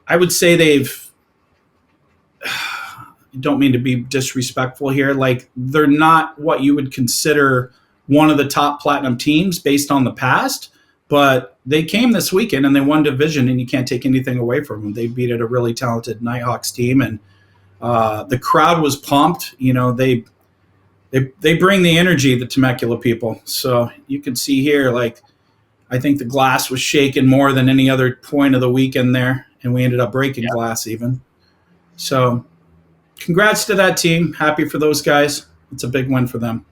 I would say they've. Don't mean to be disrespectful here. Like, they're not what you would consider one of the top Platinum teams based on the past. But they came this weekend and they won division, and you can't take anything away from them. They beat a really talented Nighthawks team, and the crowd was pumped. They bring the energy, the Temecula people. So you can see here, like, I think the glass was shaken more than any other point of the weekend there, and we ended up breaking glass even. So congrats to that team. Happy for those guys. It's a big win for them.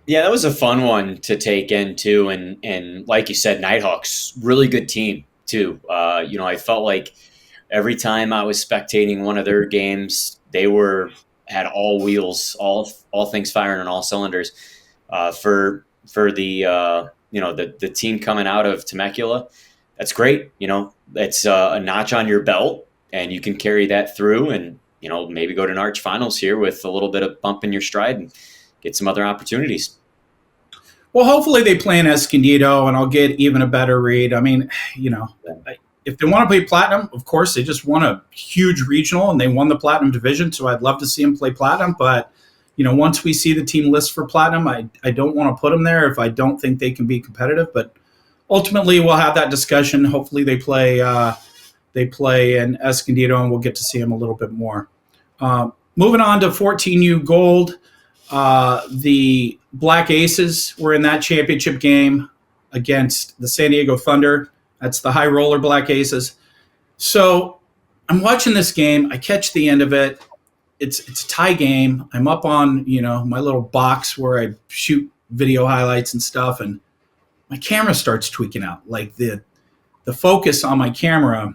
Yeah, that was a fun one to take in too, and like you said, Nighthawks, really good team too. I felt like every time I was spectating one of their games, they had all wheels, all things firing on all cylinders. For the the team coming out of Temecula, that's great. It's a notch on your belt, and you can carry that through, and maybe go to NARCh Finals here with a little bit of bump in your stride and get some other opportunities. Well, hopefully they play in Escondido, and I'll get even a better read. I mean, if they want to play Platinum, of course, they just won a huge regional, and they won the Platinum division, so I'd love to see them play Platinum. But, once we see the team list for Platinum, I don't want to put them there if I don't think they can be competitive. But ultimately, we'll have that discussion. Hopefully they play in Escondido, and we'll get to see them a little bit more. Moving on to 14U Gold. The Black Aces were in that championship game against the San Diego Thunder. That's the high roller Black Aces. So I'm watching this game. I catch the end of it. It's a tie game. I'm up on, my little box where I shoot video highlights and stuff, and my camera starts tweaking out. Like the focus on my camera.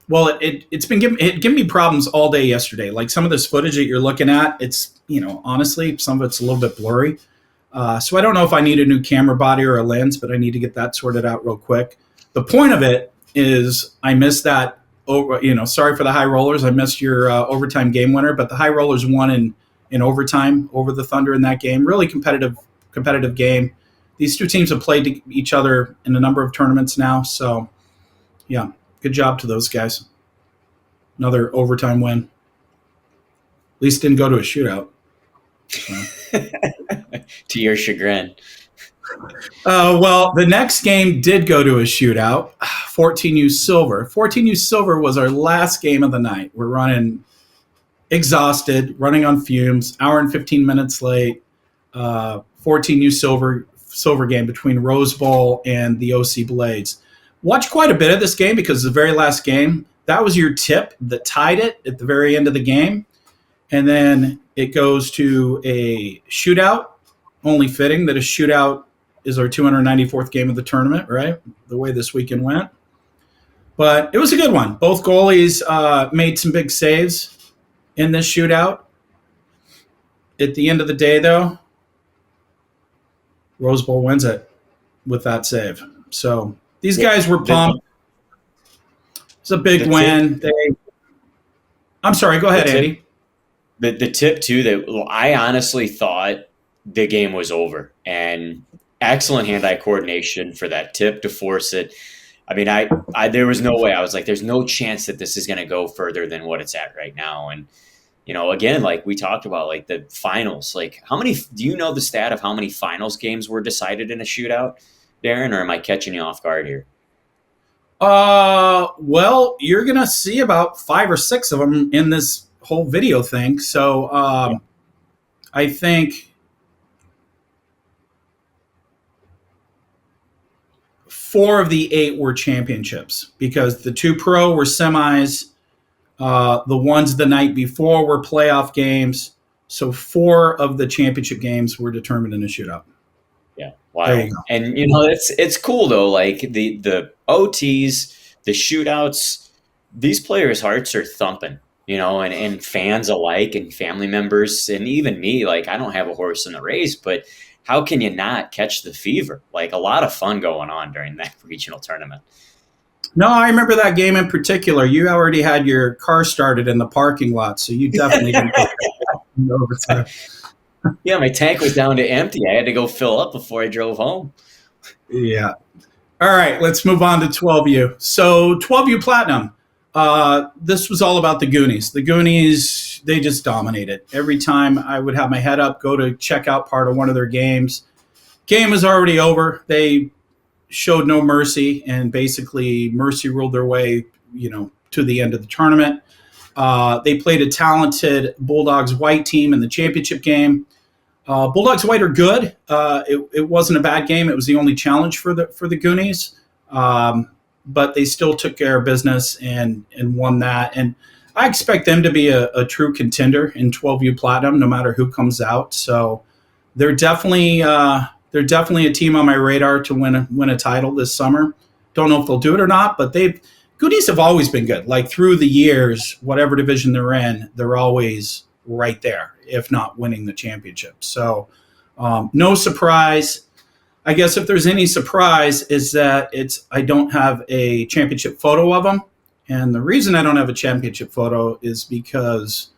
Well, it gave me problems all day yesterday. Like, some of this footage that you're looking at, it's, honestly, some of it's a little bit blurry. So I don't know if I need a new camera body or a lens, but I need to get that sorted out real quick. The point of it is I missed that. Sorry for the high rollers. I missed your overtime game winner, but the high rollers won in overtime over the Thunder in that game. Really competitive game. These two teams have played each other in a number of tournaments now. So, yeah. Good job to those guys. Another overtime win. At least didn't go to a shootout. So. To your chagrin. Well, the next game did go to a shootout. 14U Silver. 14U Silver was our last game of the night. We're running exhausted, running on fumes, hour and 15 minutes late. 14U Silver silver game between Rose Bowl and the OC Blades. Watched quite a bit of this game because the very last game, that was your tip that tied it at the very end of the game. And then it goes to a shootout, only fitting that a shootout is our 294th game of the tournament, right? The way this weekend went. But it was a good one. Both goalies made some big saves in this shootout. At the end of the day, though, Rose Bowl wins it with that save. So these guys were pumped. It's a big win. I'm sorry. Go ahead, Andy. The tip, too, that I honestly thought the game was over. And excellent hand-eye coordination for that tip to force it. I mean, I there was no way. I was like, there's no chance that this is going to go further than what it's at right now. And, again, like we talked about, like the finals, like do you know the stat of how many finals games were decided in a shootout, Daryn, or am I catching you off guard here? Well, you're going to see about 5 or 6 of them in this whole video thing. So I think 4 of the 8 were championships because the 2 pro were semis. The ones the night before were playoff games. So 4 of the championship games were determined in a shootout. Yeah. Wow. And, it's cool, though. Like the OTs, the shootouts, these players' hearts are thumping, and fans alike and family members and even me. Like, I don't have a horse in the race, but how can you not catch the fever? Like, a lot of fun going on during that regional tournament. No, I remember that game in particular. You already had your car started in the parking lot, so you definitely didn't get overtime. Yeah, my tank was down to empty. I had to go fill up before I drove home. Yeah. All right, let's move on to 12U. So 12U Platinum. This was all about the Goonies. The Goonies, they just dominated. Every time I would have my head up, go to check out part of one of their games. Game was already over. They showed no mercy, and basically mercy ruled their way, to the end of the tournament. They played a talented Bulldogs White team in the championship game. Bulldogs White are good. It wasn't a bad game. It was the only challenge for the Goonies. But they still took care of business and won that. And I expect them to be a true contender in 12U Platinum, no matter who comes out. So they're definitely a team on my radar to win a title this summer. Don't know if they'll do it or not, but Goonies have always been good. Like through the years, whatever division they're in, they're always right there, if not winning the championship. So no surprise. I guess if there's any surprise is that I don't have a championship photo of them. And the reason I don't have a championship photo is because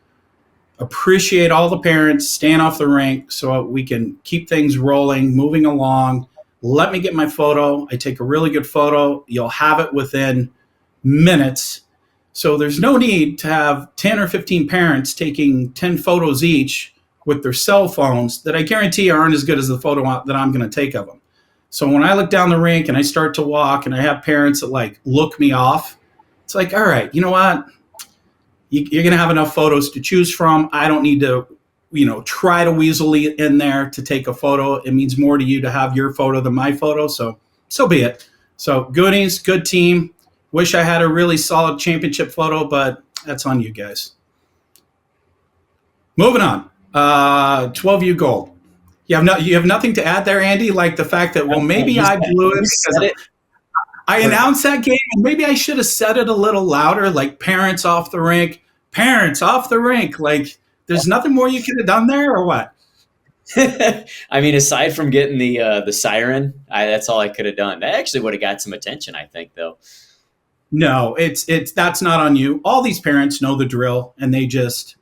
appreciate all the parents staying off the rink so we can keep things rolling, moving along. Let me get my photo. I take a really good photo. You'll have it within minutes. So there's no need to have 10 or 15 parents taking 10 photos each with their cell phones that I guarantee aren't as good as the photo that I'm going to take of them. So when I look down the rink and I start to walk and I have parents that look me off, it's like, all right, you know what? You're going to have enough photos to choose from. I don't need to, try to weasel in there to take a photo. It means more to you to have your photo than my photo. So be it. So Goonies, good team. Wish I had a really solid championship photo, but that's on you guys. Moving on. 12U Gold. You have nothing to add there, Andy? Like the fact that, maybe I blew it because I announced that game, and maybe I should have said it a little louder, like parents off the rink. Parents off the rink. Like, there's nothing more you could have done there, or what? I mean, aside from getting the siren, that's all I could have done. That actually would have got some attention, I think, though. No, that's not on you. All these parents know the drill, and they just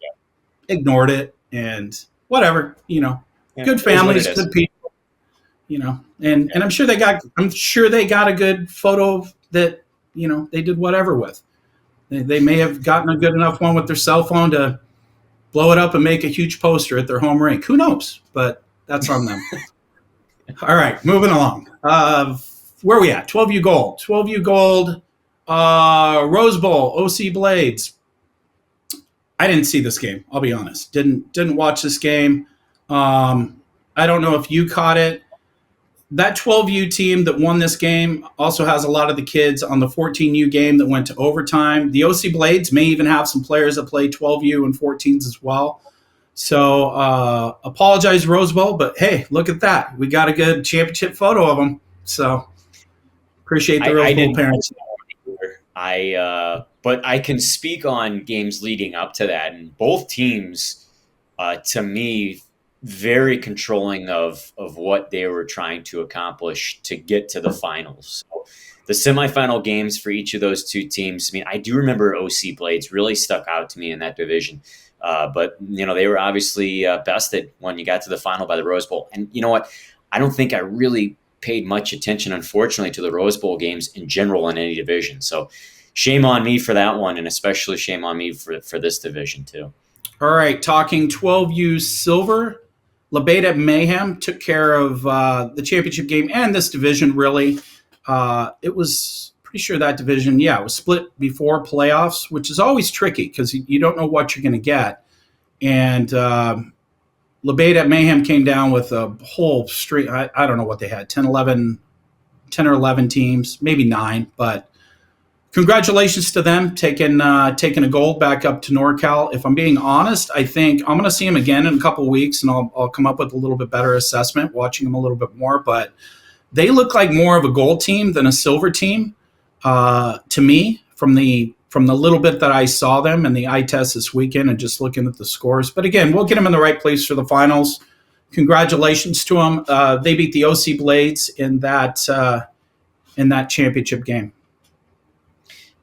ignored it, and whatever, good families, good people, and I'm sure they got a good photo that, they did whatever with. They may have gotten a good enough one with their cell phone to blow it up and make a huge poster at their home rink. Who knows? But that's on them. All right, moving along. Where are we at? 12U Gold. 12U Gold, Rose Bowl, OC Blades. I didn't see this game. I'll be honest. Didn't watch this game. I don't know if you caught it. that 12U team that won this game also has a lot of the kids on the 14U game that went to overtime. The OC Blades may even have some players that play 12U and 14s as well. So apologize, Rose Bowl, but hey, look at that. We got a good championship photo of them. So appreciate the Rose Bowl parents. But I can speak on games leading up to that, and both teams, to me, very controlling of what they were trying to accomplish to get to the finals. So the semifinal games for each of those two teams, I mean, I do remember OC Blades really stuck out to me in that division. But, they were obviously bested when you got to the final by the Rose Bowl. And you know what? I don't think I really paid much attention, unfortunately, to the Rose Bowl games in general in any division. So shame on me for that one, and especially shame on me for this division too. All right, talking 12U silver, Lebeda Mayhem took care of the championship game and this division, really. It was pretty sure that division, it was split before playoffs, which is always tricky because you don't know what you're going to get. And Lebeda Mayhem came down with a whole street. I don't know what they had, 10 or 11 teams, maybe 9. But congratulations to them taking a gold back up to NorCal. If I'm being honest, I think I'm going to see them again in a couple of weeks, and I'll come up with a little bit better assessment, watching them a little bit more. But they look like more of a gold team than a silver team to me from the little bit that I saw them in the eye test this weekend and just looking at the scores. But again, we'll get them in the right place for the finals. Congratulations to them. They beat the OC Blades in that championship game.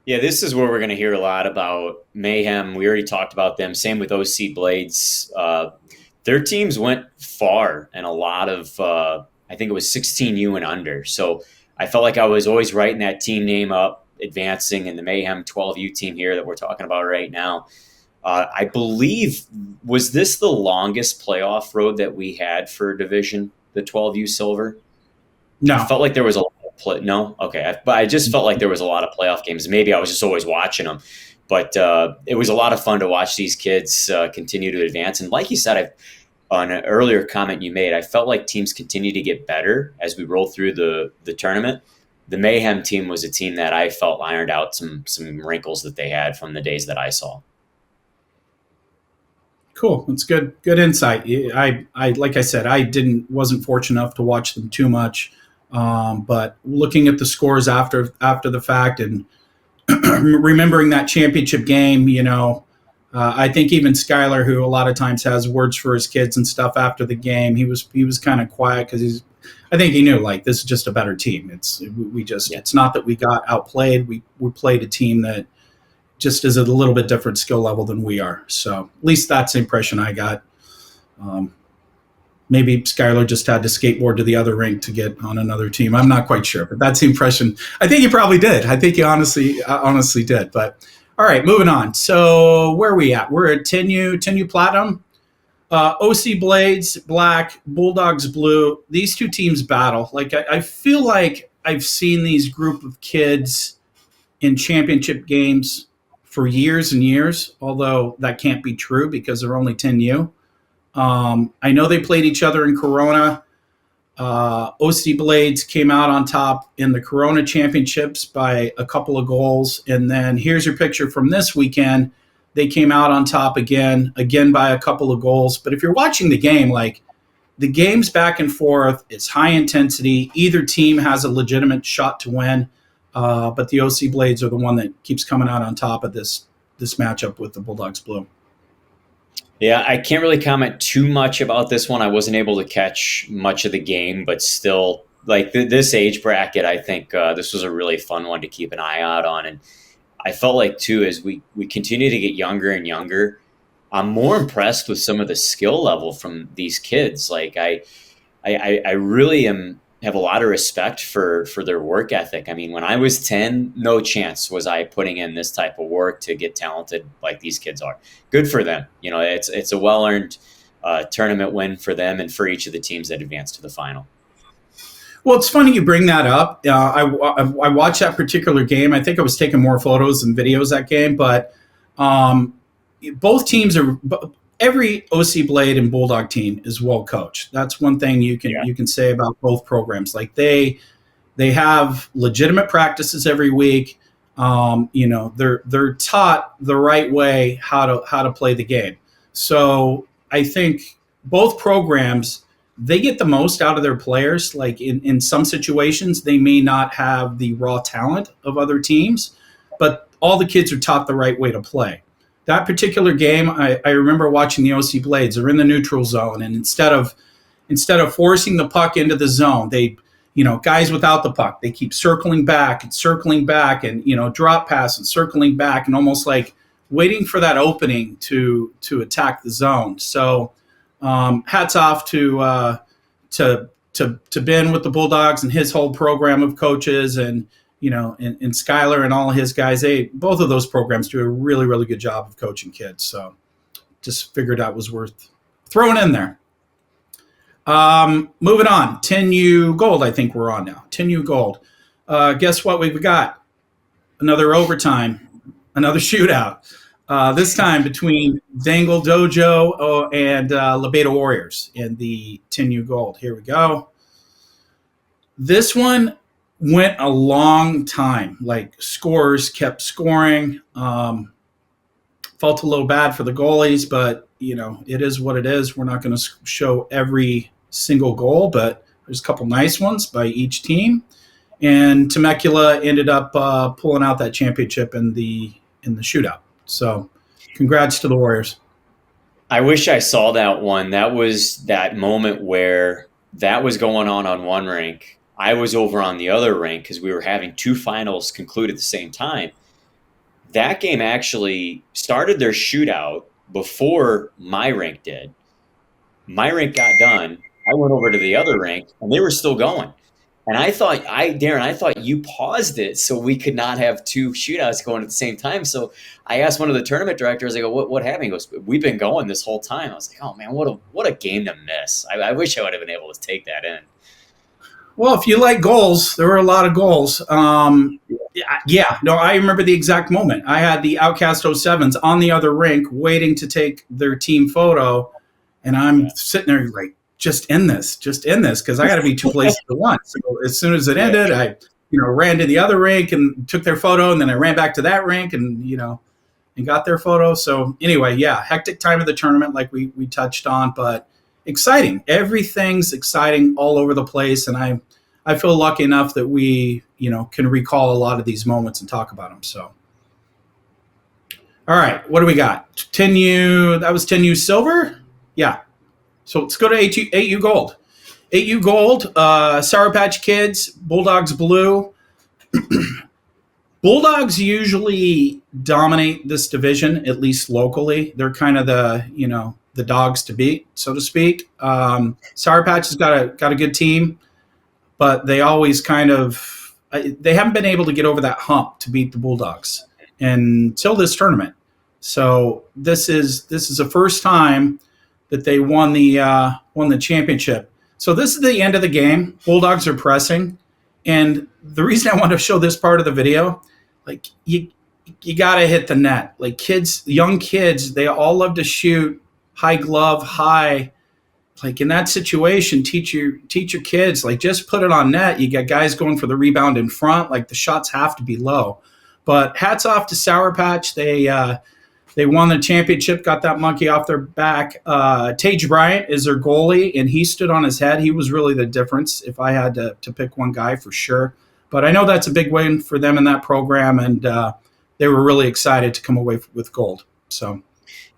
Yeah, this is where we're going to hear a lot about Mayhem. We already talked about them. Same with OC Blades. Their teams went far and a lot of, I think it was 16U and under. So I felt like I was always writing that team name up, advancing, in the Mayhem 12U team here that we're talking about right now. I believe, was this the longest playoff road that we had for division, the 12U silver? No. I felt like there was a lot of no? Okay. But I just felt like there was a lot of playoff games. Maybe I was just always watching them. But it was a lot of fun to watch these kids continue to advance. And like you said, on an earlier comment you made, I felt like teams continue to get better as we roll through the tournament. The Mayhem team was a team that I felt ironed out some wrinkles that they had from the days that I saw. Cool. That's good insight. I like I said, wasn't fortunate enough to watch them too much. But looking at the scores after the fact and remembering that championship game, I think even Skylar, who a lot of times has words for his kids and stuff after the game, he was kind of quiet because I think he knew, like, this is just a better team. It's not that we got outplayed. We played a team that just is at a little bit different skill level than we are. So at least that's the impression I got. Maybe Skylar just had to skateboard to the other rink to get on another team. I'm not quite sure, but that's the impression. I think he probably did. I think he honestly did. But all right, moving on. So where are we at? We're at 10U Platinum. OC Blades, black, Bulldogs, blue. These two teams battle. Like I feel like I've seen these group of kids in championship games for years and years, although that can't be true because they're only 10U. I know they played each other in Corona. OC Blades came out on top in the Corona championships by a couple of goals. And then here's your picture from this weekend. They came out on top again by a couple of goals. But if you're watching the game, like, the game's back and forth, it's high intensity. Either team has a legitimate shot to win. But the OC Blades are the one that keeps coming out on top of this matchup with the Bulldogs blue. Yeah, I can't really comment too much about this one. I wasn't able to catch much of the game, but still, like, this age bracket, I think this was a really fun one to keep an eye out on. And I felt like, too, as we continue to get younger and younger, I'm more impressed with some of the skill level from these kids. Like, I really have a lot of respect for their work ethic. I mean, when I was 10, no chance was I putting in this type of work to get talented like these kids are. Good for them. It's a well-earned tournament win for them and for each of the teams that advanced to the final. Well, it's funny you bring that up. I watched that particular game. I think I was taking more photos and videos that game, but both teams are every OC Blade and Bulldog team is well coached. That's one thing you can say about both programs. Like they have legitimate practices every week. They're taught the right way how to play the game. So I think both programs, they get the most out of their players. Like in some situations, they may not have the raw talent of other teams, but all the kids are taught the right way to play. That particular game, I remember watching the OC Blades. They're in the neutral zone, and instead of forcing the puck into the zone, they, guys without the puck, they keep circling back and drop pass and circling back and almost like waiting for that opening to attack the zone. So hats off to Ben with the Bulldogs and his whole program of coaches, and and Skylar and all his guys. Both of those programs do a really, really good job of coaching kids. So just figured that was worth throwing in there. Moving on, 10U Gold. I think we're on now. 10U Gold. Guess what we've got? Another overtime, another shootout. This time between Dangle Dojo and Lebedo Warriors in the 10U Gold. Here we go. This one went a long time. Like, scorers kept scoring. Felt a little bad for the goalies, but it is what it is. We're not going to show every single goal, but there's a couple nice ones by each team. And Temecula ended up pulling out that championship in the shootout. So congrats to the Warriors. I wish I saw that one. That was that moment where that was going on one rink. I was over on the other rink because we were having two finals conclude at the same time. That game actually started their shootout before my rink did. My rink got done. I went over to the other rink, and they were still going. And Daryn, I thought you paused it so we could not have two shootouts going at the same time. So I asked one of the tournament directors, I go, what happened? He goes, we've been going this whole time. I was like, oh, man, what a game to miss. I wish I would have been able to take that in. Well, if you like goals, there were a lot of goals. I remember the exact moment. I had the Outcast 07s on the other rink waiting to take their team photo, and I'm sitting there like, just end this, because I got to be two places at once. So as soon as it ended, I ran to the other rink and took their photo, and then I ran back to that rink and and got their photo. So anyway, hectic time of the tournament, like we touched on, but exciting. Everything's exciting all over the place, and I feel lucky enough that we can recall a lot of these moments and talk about them. So, all right, what do we got? 10U. That was 10U silver. Yeah. So let's go to 8U Gold. 8U Gold, Sour Patch Kids, Bulldogs Blue. Bulldogs usually dominate this division, at least locally. They're kind of the dogs to beat, so to speak. Sour Patch has got a good team, but they always they haven't been able to get over that hump to beat the Bulldogs until this tournament. So this is the first time that they won the championship. So this is the end of the game. Bulldogs are pressing, and the reason I want to show this part of the video, like you got to hit the net. Like young kids, they all love to shoot high glove, high. Like in that situation, teach your kids, like just put it on net. You got guys going for the rebound in front. Like the shots have to be low. But hats off to Sour Patch. They won the championship, got that monkey off their back. Tage Bryant is their goalie, and he stood on his head. He was really the difference if I had to pick one guy for sure. But I know that's a big win for them in that program, and they were really excited to come away with gold. So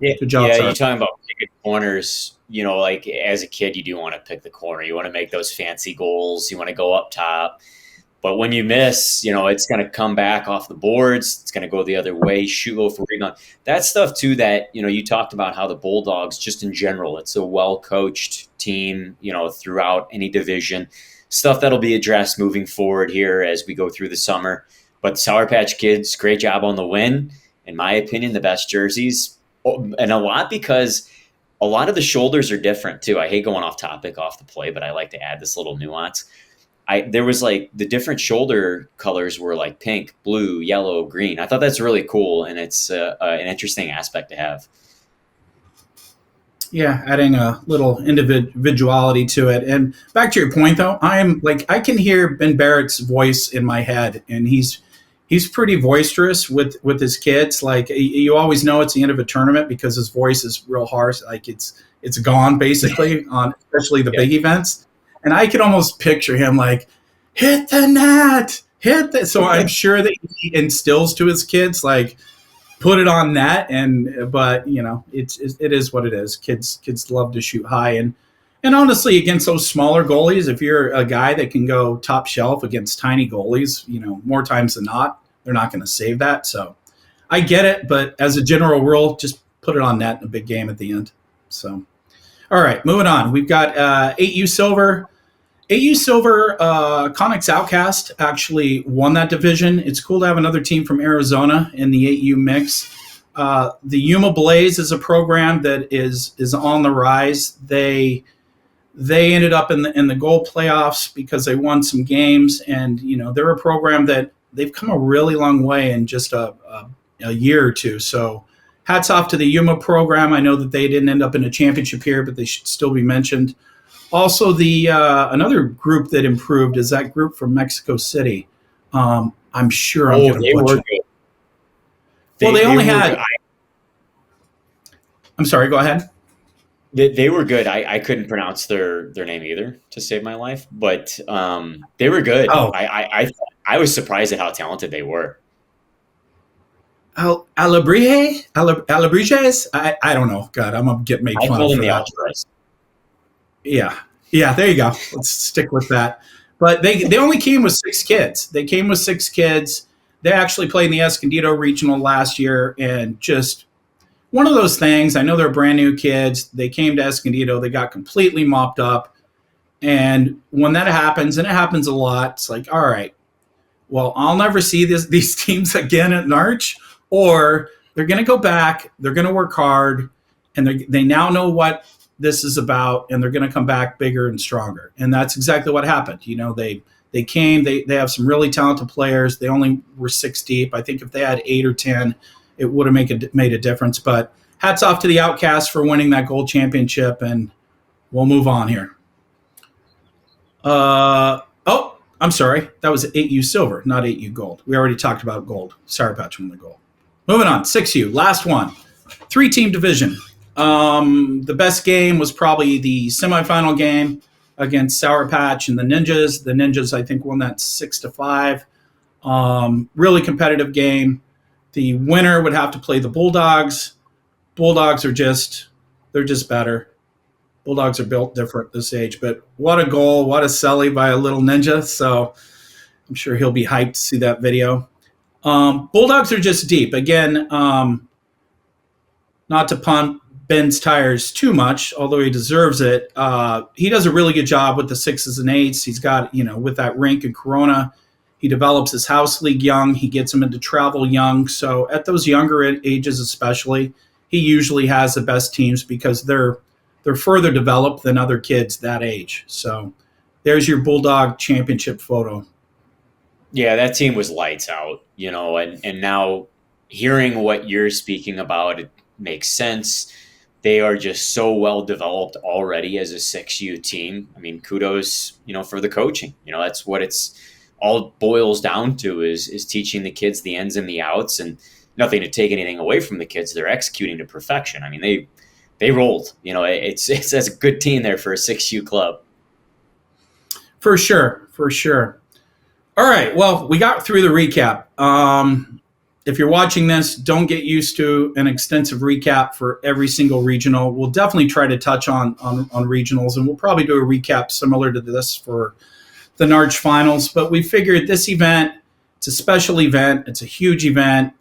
good job. Yeah, you're talking about picking corners. Like as a kid, you do want to pick the corner. You want to make those fancy goals. You want to go up top. But when you miss, it's going to come back off the boards. It's going to go the other way, shoot low for rebound. That stuff, too, that, you talked about how the Bulldogs, just in general, it's a well-coached team, throughout any division. Stuff that'll be addressed moving forward here as we go through the summer. But Sour Patch Kids, great job on the win. In my opinion, the best jerseys. And a lot because a lot of the shoulders are different, too. I hate going off topic, off the play, but I like to add this little nuance. There was like the different shoulder colors were like pink, blue, yellow, green. I thought that's really cool, and it's an interesting aspect to have. Yeah, adding a little individuality to it. And back to your point, though, I can hear Ben Barrett's voice in my head, and he's pretty boisterous with his kids. Like you always know it's the end of a tournament because his voice is real harsh. Like it's gone basically on especially the big events. And I can almost picture him like, hit the net, hit that. So I'm sure that he instills to his kids like, put it on net. But it is what it is. Kids love to shoot high, and honestly, against those smaller goalies, if you're a guy that can go top shelf against tiny goalies, more times than not, they're not going to save that. So I get it, but as a general rule, just put it on net in a big game at the end. So, all right, moving on. We've got 8U Silver. 8U Silver, Connex Outcast actually won that division. It's cool to have another team from Arizona in the 8U mix. The Yuma Blaze is a program that is on the rise. They ended up in the gold playoffs because they won some games, and they're a program that they've come a really long way in just a year or two. So hats off to the Yuma program. I know that they didn't end up in a championship here, but they should still be mentioned. Also, the another group that improved is that group from Mexico City. I'm sure I'm going to butcher it. Well, they only had. I'm sorry. Go ahead. They were good. I couldn't pronounce their name either to save my life, but they were good. Oh. I was surprised at how talented they were. Alabrijes? I don't know. God, I'm gonna get made fun of for that. Yeah, there you go. Let's stick with that. But they only came with 6 kids. They came with 6 kids. They actually played in the Escondido Regional last year, and just one of those things. I know they're brand new kids. They came to Escondido. They got completely mopped up. And when that happens, and it happens a lot, it's like, all right, well, I'll never see these teams again at NARCh, or they're going to go back. They're going to work hard, and they now know what this is about, and they're going to come back bigger and stronger. And that's exactly what happened. They came, they have some really talented players. They only were 6 deep. I think if they had 8 or 10, it would have made a difference. But hats off to the Outcasts for winning that gold championship, and we'll move on here. I'm sorry. That was 8U Silver, not 8U Gold. We already talked about gold. Sour Patch won the gold. Moving on, 6U, last one. 3-team division. The best game was probably the semifinal game against Sour Patch and the Ninjas. The Ninjas, I think, won that 6-5. Really competitive game. The winner would have to play the Bulldogs. Bulldogs they're just better. Bulldogs are built different this age, but what a goal, what a celly by a little ninja. So I'm sure he'll be hyped to see that video. Bulldogs are just deep. Again, not to pump Ben's tires too much, although he deserves it. He does a really good job with the 6s and 8s. He's got, with that rink in Corona, he develops his house league young. He gets them into travel young. So at those younger ages especially, he usually has the best teams because they're further developed than other kids that age. So there's your Bulldog championship photo. Yeah, that team was lights out, and now hearing what you're speaking about, it makes sense. They are just so well developed already as a 6U team. I mean, kudos, for the coaching. That's what it's all boils down to is teaching the kids the ins and the outs, and nothing to take anything away from the kids. They're executing to perfection. I mean, they rolled. It's a good team there for a 6U club. For sure. All right. Well, we got through the recap. If you're watching this, don't get used to an extensive recap for every single regional. We'll definitely try to touch on regionals, and we'll probably do a recap similar to this for the NARCH finals. But we figured this event, it's a special event. It's a huge event.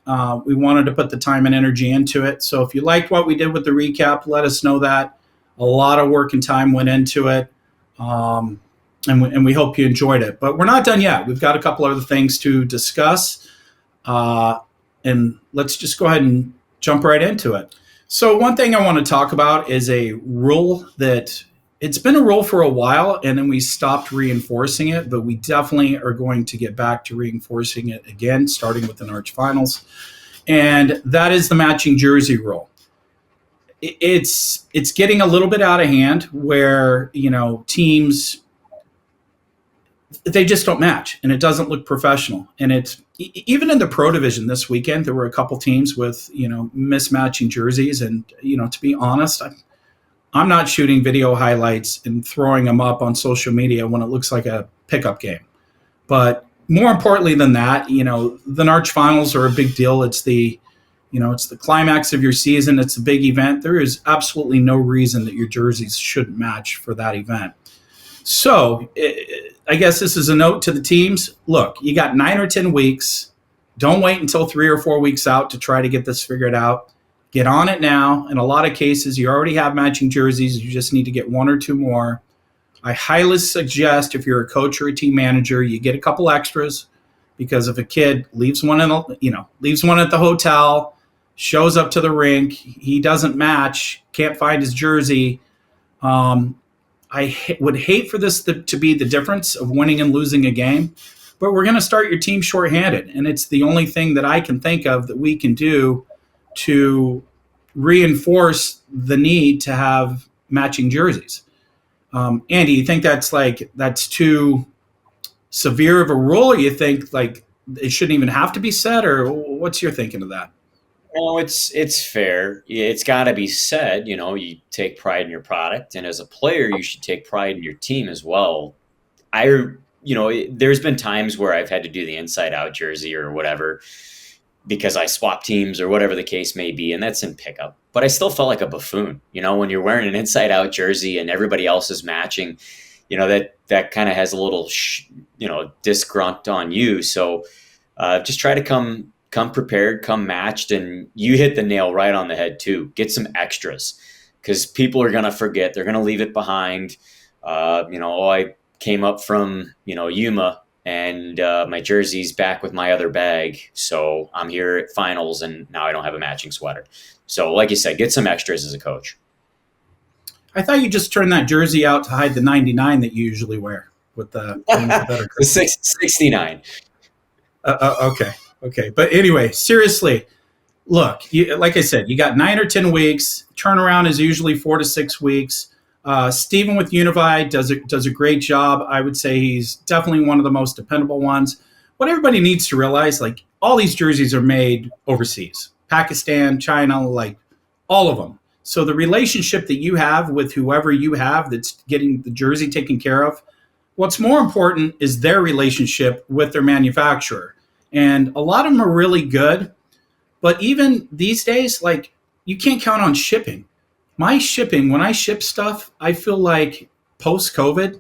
We wanted to put the time and energy into it. So if you liked what we did with the recap, let us know that. A lot of work and time went into it, and we hope you enjoyed it. But we're not done yet. We've got a couple other things to discuss, and let's just go ahead and jump right into it. So one thing I want to talk about is a rule that it's been a rule for a while, and then we stopped reinforcing it, but we definitely are going to get back to reinforcing it again, starting with the NARCH finals. And that is the matching jersey rule. it's getting a little bit out of hand where, teams, they just don't match and it doesn't look professional. And it's even in the pro division this weekend, there were a couple teams with, mismatching jerseys. And, to be honest, I'm not shooting video highlights and throwing them up on social media when it looks like a pickup game. But more importantly than that, the NARCh finals are a big deal. It's the climax of your season. It's a big event. There is absolutely no reason that your jerseys shouldn't match for that event. So I guess this is a note to the teams. Look, you got 9 or 10 weeks. Don't wait until 3 or 4 weeks out to try to get this figured out. Get on it now. In a lot of cases, you already have matching jerseys. You just need to get 1 or 2 more. I highly suggest if you're a coach or a team manager, you get a couple extras, because if a kid leaves one at the hotel, shows up to the rink, he doesn't match, can't find his jersey. I would hate for this to be the difference of winning and losing a game, but we're going to start your team shorthanded. And it's the only thing that I can think of that we can do to reinforce the need to have matching jerseys. Andy, you think that's too severe of a rule, or you think like it shouldn't even have to be said, or what's your thinking of that? No, it's fair. It's got to be said. You take pride in your product, and as a player, you should take pride in your team as well. There's been times where I've had to do the inside out jersey or whatever because I swap teams or whatever the case may be, and that's in pickup. But I still felt like a buffoon, when you're wearing an inside out jersey and everybody else is matching. That kind of has a little disgrunt on you. So just try to come prepared, come matched, and you hit the nail right on the head too. Get some extras, because people are going to forget. They're going to leave it behind. I came up from, Yuma, and my jersey's back with my other bag. So I'm here at finals, and now I don't have a matching sweater. So like you said, get some extras as a coach. I thought you just turned that jersey out to hide the 99 that you usually wear with the better. The 69. Okay. But anyway, seriously, look, like I said, you got 9 or 10 weeks. Turnaround is usually 4 to 6 weeks. Steven with Unify does a great job. I would say he's definitely one of the most dependable ones. What everybody needs to realize, like, all these jerseys are made overseas, Pakistan, China, like all of them. So the relationship that you have with whoever you have that's getting the jersey taken care of, what's more important is their relationship with their manufacturer. And a lot of them are really good. But even these days, like, you can't count on shipping. My shipping, when I ship stuff, I feel like post-COVID,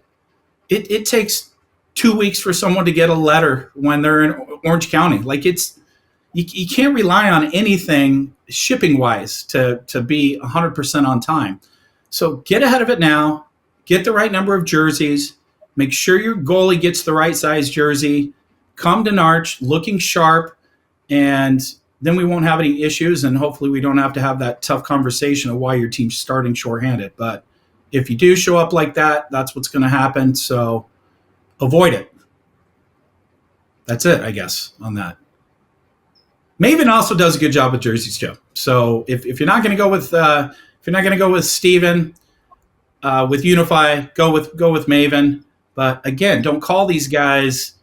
it takes 2 weeks for someone to get a letter when they're in Orange County. Like, you can't rely on anything shipping-wise to be 100% on time. So get ahead of it now. Get the right number of jerseys. Make sure your goalie gets the right size jersey. Come to NARCh looking sharp, and then we won't have any issues, and hopefully we don't have to have that tough conversation of why your team's starting shorthanded. But if you do show up like that, that's what's going to happen. So avoid it. That's it, I guess, on that. Maven also does a good job with jerseys too. So if you're not going to go with Steven with Unify, go with Maven. But again, don't call these guys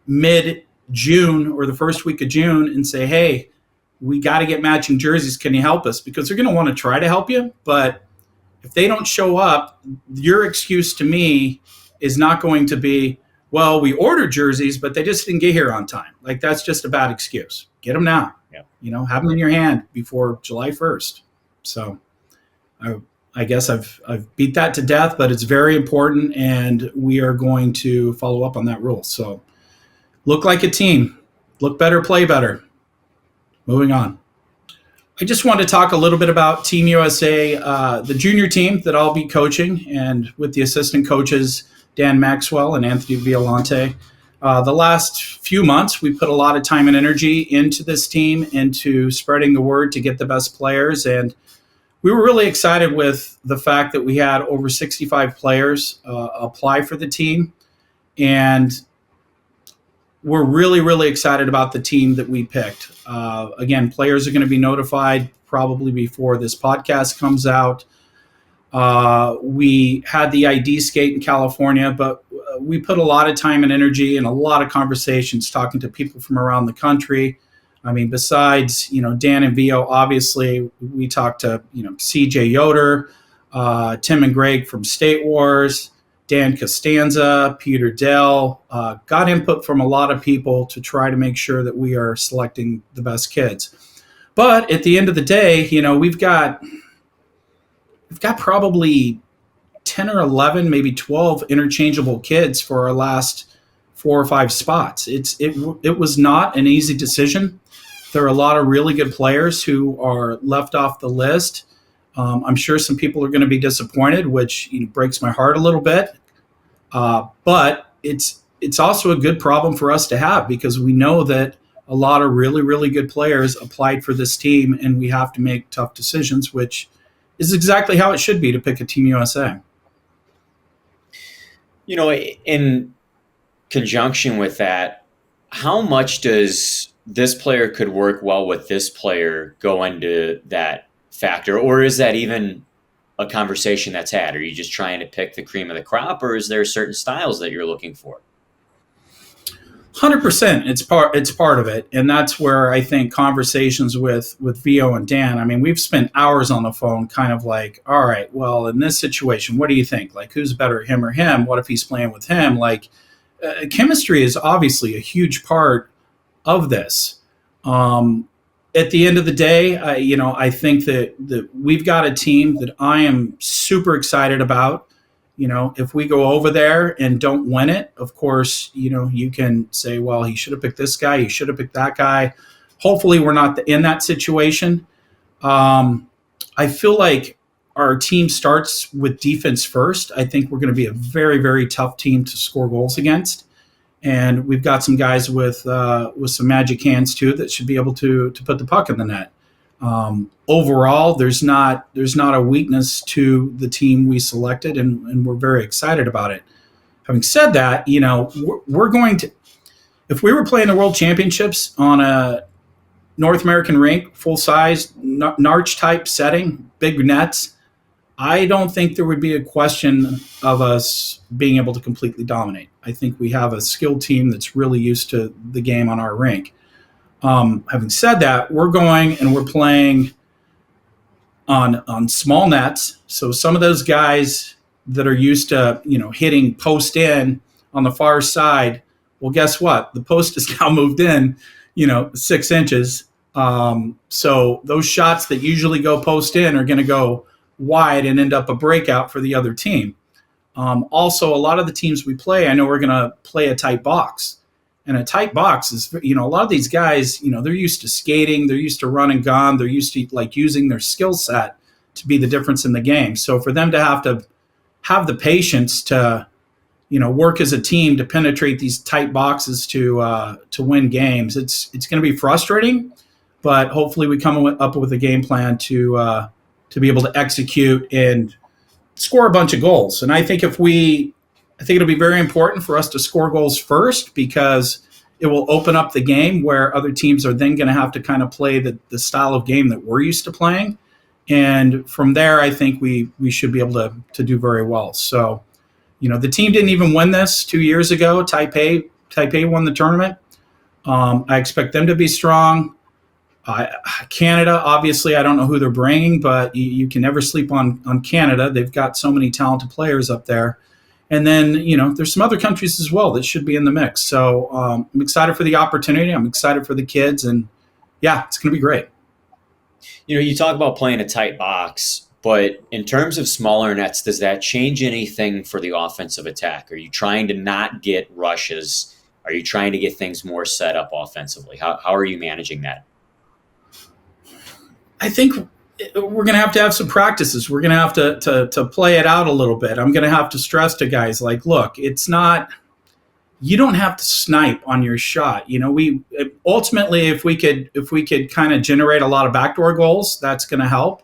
mid-June or the first week of June and say, hey, we got to get matching jerseys. Can you help us? Because they're going to want to try to help you. But if they don't show up, your excuse to me is not going to be, well, we ordered jerseys, but they just didn't get here on time. Like, that's just a bad excuse. Get them now. Yeah. Have them in your hand before July 1st. So I guess I've beat that to death, but it's very important, and we are going to follow up on that rule. So look like a team. Look better, play better. Moving on. I just want to talk a little bit about Team USA, the junior team that I'll be coaching, and with the assistant coaches, Dan Maxwell and Anthony Violante. The last few months, we put a lot of time and energy into this team, into spreading the word to get the best players. And we were really excited with the fact that we had over 65 players apply for the team. And we're really, really excited about the team that we picked. Again, players are going to be notified probably before this podcast comes out. We had the ID skate in California, but we put a lot of time and energy and a lot of conversations talking to people from around the country. I mean, besides, Dan and Vio, obviously, we talked to, CJ Yoder, Tim and Greg from State Wars, Dan Costanza, Peter Dell, got input from a lot of people to try to make sure that we are selecting the best kids. But at the end of the day, we've got probably 10 or 11, maybe 12 interchangeable kids for our last 4 or 5 spots. It was not an easy decision. There are a lot of really good players who are left off the list. I'm sure some people are going to be disappointed, which breaks my heart a little bit. But it's also a good problem for us to have, because we know that a lot of really, really good players applied for this team, and we have to make tough decisions, which is exactly how it should be to pick a Team USA. In conjunction with that, how much does this player could work well with this player go into that factor? Or is that even a conversation that's had? Are you just trying to pick the cream of the crop, or is there certain styles that you're looking for? 100%. It's part of it. And that's where I think conversations with Vio and Dan, I mean, we've spent hours on the phone kind of like, all right, well, in this situation, what do you think? Like, who's better, him or him? What if he's playing with him? Like, chemistry is obviously a huge part of this. At the end of the day, I think that we've got a team that I am super excited about. If we go over there and don't win it, of course, you can say, well, he should have picked this guy, he should have picked that guy. Hopefully we're not in that situation. I feel like our team starts with defense first. I think we're going to be a very, very tough team to score goals against. And we've got some guys with some magic hands too that should be able to put the puck in the net. Overall, there's not a weakness to the team we selected, and we're very excited about it. Having said that, we're going to, if we were playing the World Championships on a North American rink, full size NARCh type setting, big nets, I don't think there would be a question of us being able to completely dominate. I think we have a skilled team that's really used to the game on our rink. Having said that, we're going and we're playing on small nets. So some of those guys that are used to, hitting post in on the far side, well, guess what? The post is now moved in, 6 inches. So those shots that usually go post in are going to go wide and end up a breakout for the other team. Also, a lot of the teams we play, I know we're going to play a tight box. And a tight box is, a lot of these guys, they're used to skating, they're used to run and gun, they're used to using their skill set to be the difference in the game. So for them to have the patience to, work as a team to penetrate these tight boxes to win games, it's going to be frustrating, but hopefully we come up with a game plan to be able to execute and score a bunch of goals. And I think it'll be very important for us to score goals first, because it will open up the game where other teams are then going to have to kind of play the style of game that we're used to playing. And from there, I think we should be able to do very well. So, the team didn't even win this 2 years ago. Taipei won the tournament. I expect them to be strong. Canada, obviously, I don't know who they're bringing, but you can never sleep on Canada. They've got so many talented players up there. And then, there's some other countries as well that should be in the mix. So I'm excited for the opportunity. I'm excited for the kids. And, yeah, it's going to be great. You talk about playing a tight box, but in terms of smaller nets, does that change anything for the offensive attack? Are you trying to not get rushes? Are you trying to get things more set up offensively? How are you managing that? I think we're going to have some practices. We're going to have to play it out a little bit. I'm going to have to stress to guys like, look, it's not, you don't have to snipe on your shot. We ultimately, if we could kind of generate a lot of backdoor goals, that's going to help.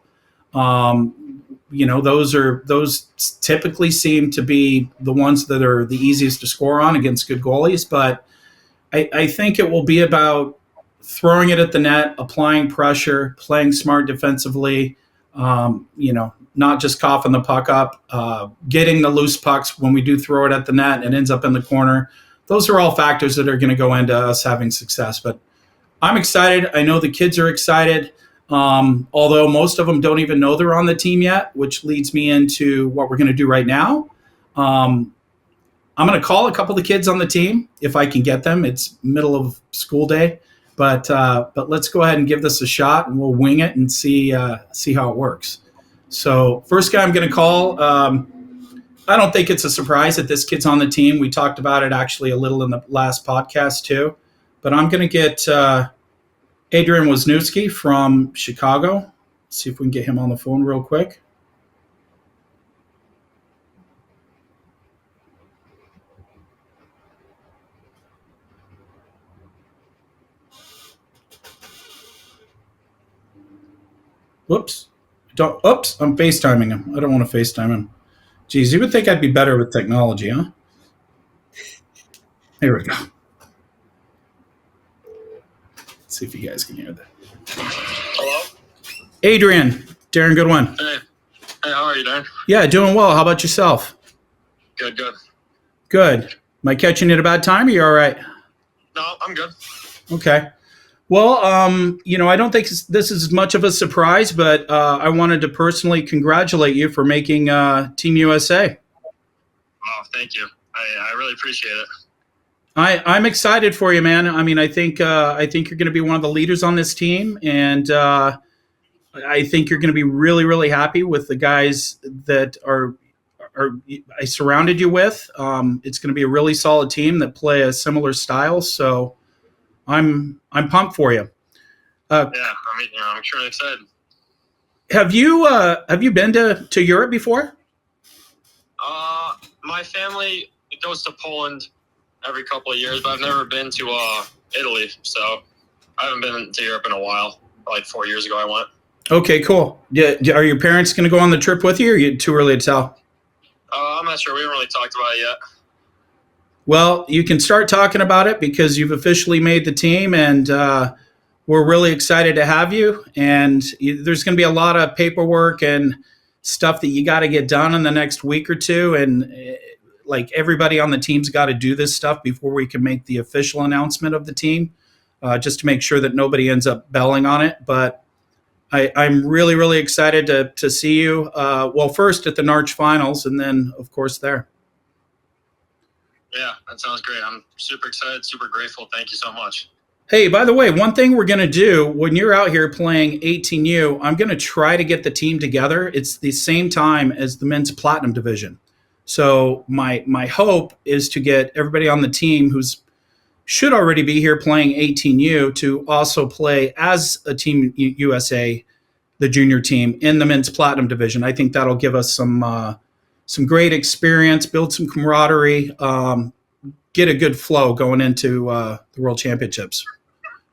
Those typically seem to be the ones that are the easiest to score on against good goalies. But I think it will be about throwing it at the net, applying pressure, playing smart defensively, not just coughing the puck up, getting the loose pucks when we do throw it at the net and it ends up in the corner. Those are all factors that are going to go into us having success. But I'm excited. I know the kids are excited, although most of them don't even know they're on the team yet, which leads me into what we're going to do right now. I'm going to call a couple of the kids on the team if I can get them. It's middle of school day, but let's go ahead and give this a shot, and we'll wing it and see how it works. So first guy I'm going to call, I don't think it's a surprise that this kid's on the team. We talked about it actually a little in the last podcast too, but I'm going to get Adrian Wisniewski from Chicago. Let's see if we can get him on the phone real quick. Whoops. I'm FaceTiming him. I don't want to FaceTime him. Geez, you would think I'd be better with technology, huh? Here we go. Let's see if you guys can hear that. Hello? Adrian, Daryn Goodwin. Hey, how are you, Daryn? Yeah, doing well. How about yourself? Good. Good. Am I catching you at a bad time? Are you all right? No, I'm good. Okay. Well, I don't think this is much of a surprise, but I wanted to personally congratulate you for making Team USA. Oh, thank you. I really appreciate it. I'm excited for you, man. I mean, I think you're going to be one of the leaders on this team, and I think you're going to be really, really happy with the guys that are I surrounded you with. It's going to be a really solid team that play a similar style. So I'm pumped for you. Yeah, I'm sure excited. Have you been to Europe before? My family goes to Poland every couple of years, but I've never been to Italy, so I haven't been to Europe in a while. Like 4 years ago, I went. Okay, cool. Are your parents going to go on the trip with you, or are you too early to tell? I'm not sure. We haven't really talked about it yet. Well, you can start talking about it because you've officially made the team, and we're really excited to have you. And there's going to be a lot of paperwork and stuff that you got to get done in the next week or two. And like everybody on the team's got to do this stuff before we can make the official announcement of the team, just to make sure that nobody ends up belling on it. But I'm really, really excited to see you. First at the NARCH FINALs, and then, of course, there. Yeah, that sounds great. I'm super excited, super grateful. Thank you so much. Hey, by the way, one thing we're going to do when you're out here playing 18U, I'm going to try to get the team together. It's the same time as the men's platinum division. So my hope is to get everybody on the team who's should already be here playing 18U to also play as a Team USA, the junior team, in the men's platinum division. I think that'll give us some great experience, build some camaraderie, get a good flow going into the World Championships.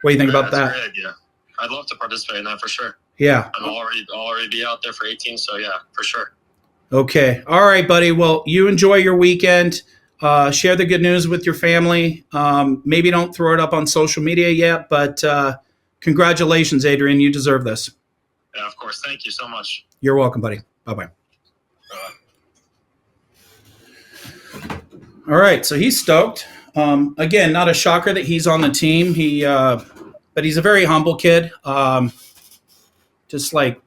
What do you think about that? That's a great idea. I'd love to participate in that for sure. Yeah. I'll already be out there for 18, so yeah, for sure. Okay. All right, buddy. Well, you enjoy your weekend. Share the good news with your family. Maybe don't throw it up on social media yet, but congratulations, Adrian. You deserve this. Yeah, of course. Thank you so much. You're welcome, buddy. Bye-bye. All right, so he's stoked. Again, not a shocker that he's on the team. But he's a very humble kid. Just like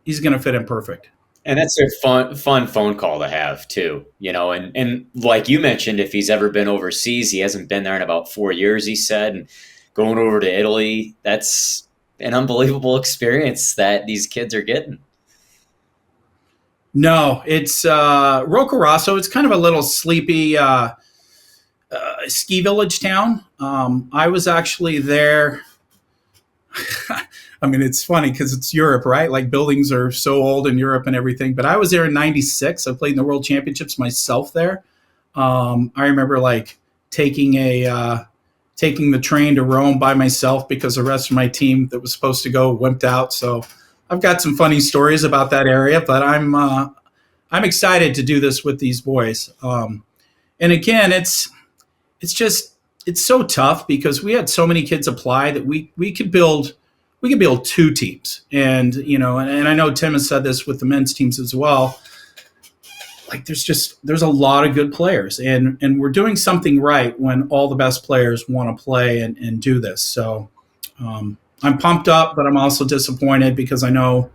he's going to fit in perfect. And that's a fun phone call to have too, and like you mentioned, if he's ever been overseas, he hasn't been there in about 4 years, he said, and going over to Italy, that's an unbelievable experience that these kids are getting. No, it's Roccaraso. It's kind of a little sleepy ski village town. I was actually there. I mean, it's funny because it's Europe, right? Like buildings are so old in Europe and everything. But I was there in '96. I played in the World Championships myself there. I remember like taking the train to Rome by myself because the rest of my team that was supposed to go wimped out. So I've got some funny stories about that area. But I'm excited to do this with these boys. And again, it's just it's so tough because we had so many kids apply that we could build 2 teams. And, and I know Tim has said this with the men's teams as well. Like there's a lot of good players, and we're doing something right when all the best players want to play and do this. So I'm pumped up, but I'm also disappointed because I know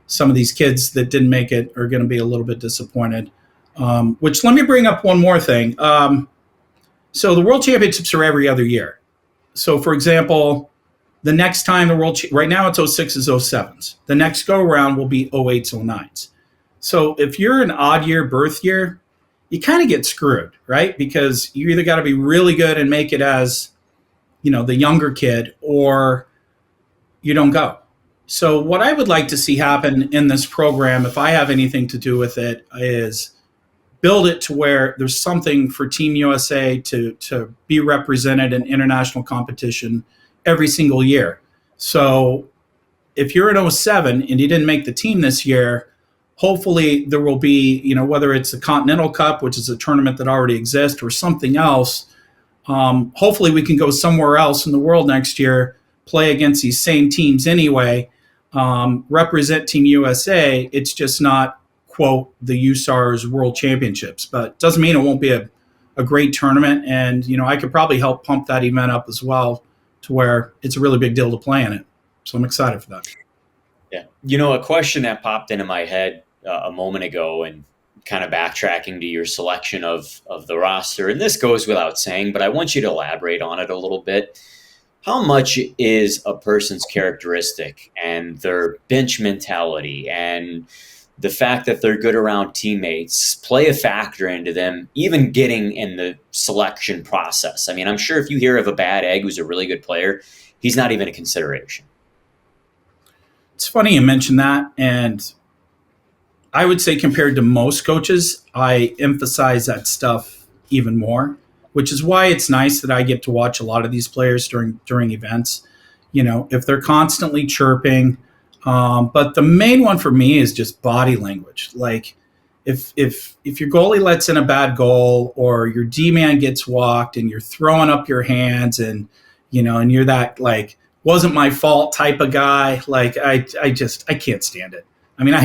some of these kids that didn't make it are going to be a little bit disappointed. Which, let me bring up one more thing. So the World Championships are every other year. So, for example, the next time right now it's 06s, 07s. The next go around will be 08s, 09s. So if you're an odd year birth year, you kind of get screwed, right? Because you either got to be really good and make it as, the younger kid, or you don't go. So what I would like to see happen in this program, if I have anything to do with it, is build it to where there's something for Team USA to be represented in international competition every single year. So if you're in 07 and you didn't make the team this year, hopefully there will be, whether it's the Continental Cup, which is a tournament that already exists, or something else. Hopefully we can go somewhere else in the world next year, play against these same teams anyway, represent Team USA. It's just not, quote, the USAR's World Championships, but doesn't mean it won't be a great tournament. And, I could probably help pump that event up as well to where it's a really big deal to play in it. So I'm excited for that. Yeah. A question that popped into my head a moment ago, and kind of backtracking to your selection of the roster, and this goes without saying, but I want you to elaborate on it a little bit. How much is a person's characteristic and their bench mentality and the fact that they're good around teammates play a factor into them even getting in the selection process? I mean, I'm sure if you hear of a bad egg who's a really good player, he's not even a consideration. It's funny you mentioned that, and I would say compared to most coaches, I emphasize that stuff even more, which is why it's nice that I get to watch a lot of these players during events. If they're constantly chirping, but the main one for me is just body language. Like if your goalie lets in a bad goal, or your D-man gets walked and you're throwing up your hands, and and you're that like wasn't my fault type of guy, like I can't stand it. I mean,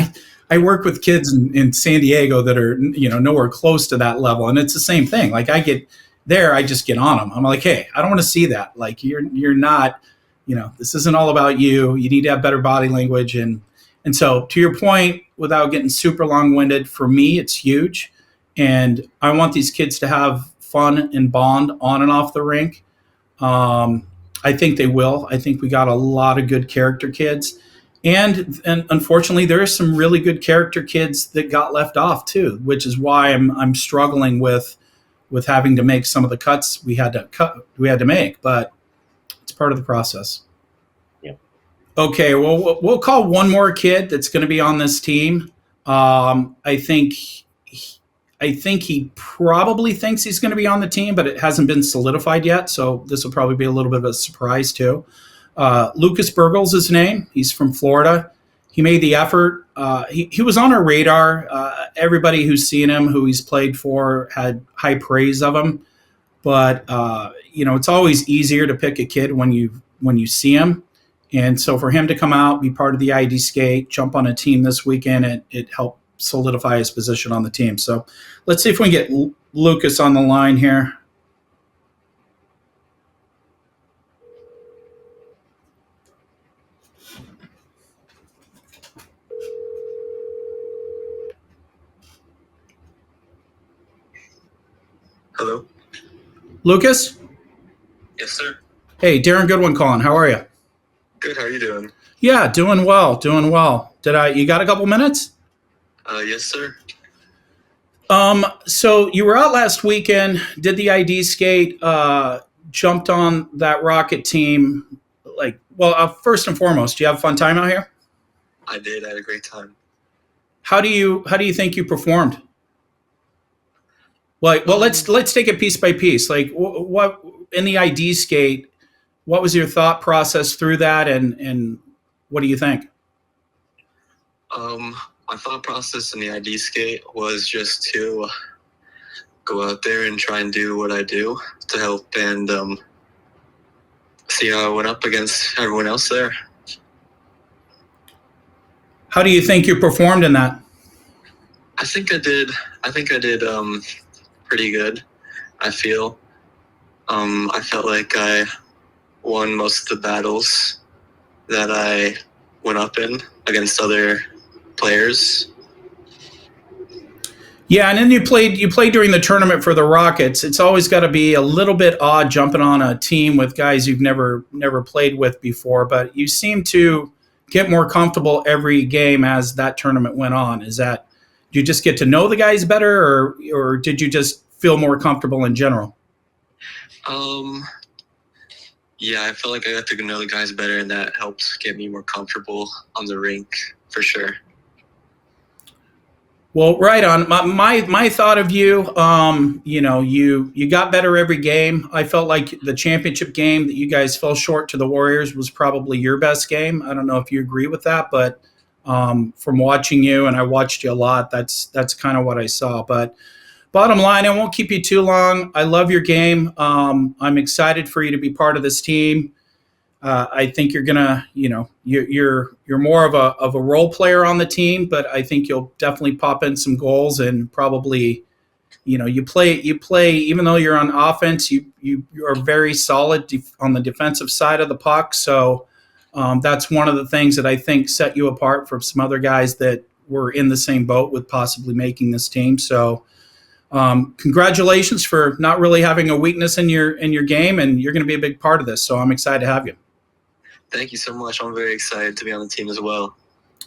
I work with kids in San Diego that are nowhere close to that level, and it's the same thing. Like I get there, I just get on them. I'm like, hey, I don't want to see that. Like you're not, this isn't all about you. You need to have better body language. And so to your point, without getting super long-winded, for me, it's huge. And I want these kids to have fun and bond on and off the rink. I think they will. I think we got a lot of good character kids. And unfortunately, there are some really good character kids that got left off too, which is why I'm struggling with having to make some of the cuts we had to make, but it's part of the process. Yeah. Okay, well, we'll call one more kid that's going to be on this team. I think he probably thinks he's going to be on the team, but it hasn't been solidified yet, so this will probably be a little bit of a surprise too. Lucas Burgle's his name. He's from Florida. He made the effort. He was on our radar. Everybody who's seen him, who he's played for, had high praise of him. But it's always easier to pick a kid when you see him. And so for him to come out, be part of the ID skate, jump on a team this weekend, it helped solidify his position on the team. So let's see if we can get Lucas on the line here. Hello? Lucas? Yes, sir. Hey, Daryn Goodwin calling. How are you? Good. How are you doing? Yeah, doing well. You got a couple minutes? Yes, sir. So you were out last weekend, did the ID skate, jumped on that Rocket team. First and foremost, do you have a fun time out here? I did. I had a great time. How do you think you performed? Well, let's take it piece by piece. Like what in the ID skate, what was your thought process through that, and what do you think? My thought process in the ID skate was just to go out there and try and do what I do to help and see how I went up against everyone else there. How do you think you performed in that? I think I did pretty good, I feel. I felt like I won most of the battles that I went up in against other players. Yeah, and then you played during the tournament for the Rockets. It's always got to be a little bit odd jumping on a team with guys you've never played with before, but you seem to get more comfortable every game as that tournament went on. Did you just get to know the guys better, or did you just feel more comfortable in general? Yeah, I felt like I got to know the guys better, and that helped get me more comfortable on the rink for sure. Well, right on. My thought of you, you got better every game. I felt like the championship game that you guys fell short to the Warriors was probably your best game. I don't know if you agree with that, but from watching you, and I watched you a lot, that's kind of what I saw. But bottom line, I won't keep you too long. I love your game. I'm excited for you to be part of this team. I think you're gonna, you're more of a role player on the team, but I think you'll definitely pop in some goals and probably, you play. Even though you're on offense, you are very solid on the defensive side of the puck. So that's one of the things that I think set you apart from some other guys that were in the same boat with possibly making this team. So congratulations for not really having a weakness in your game, and you're going to be a big part of this. So I'm excited to have you. Thank you so much. I'm very excited to be on the team as well.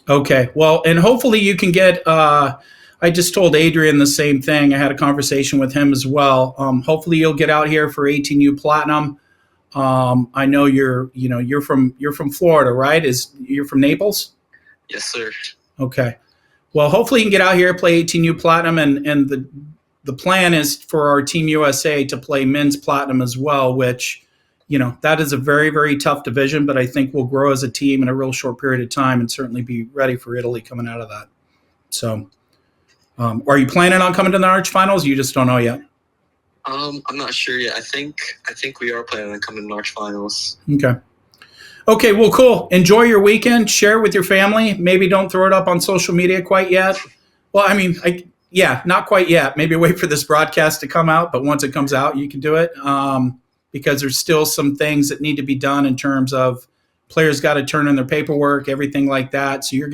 Okay. Well, and hopefully you can get I just told Adrian the same thing. I had a conversation with him as well. Hopefully you'll get out here for 18U Platinum. I know you're from Florida, right? You're from Naples? Yes, sir. Okay. Well, hopefully you can get out here, play 18U Platinum, and the plan is for our Team USA to play men's platinum as well, which, that is a very, very tough division, but I think we'll grow as a team in a real short period of time and certainly be ready for Italy coming out of that. So are you planning on coming to the NARCh Finals? You just don't know yet? I'm not sure yet. I think we are planning on coming to NARCh Finals. Okay, well, cool. Enjoy your weekend. Share it with your family. Maybe don't throw it up on social media quite yet. Well, not quite yet. Maybe wait for this broadcast to come out, but once it comes out, you can do it. Because there's still some things that need to be done in terms of players got to turn in their paperwork, everything like that. So your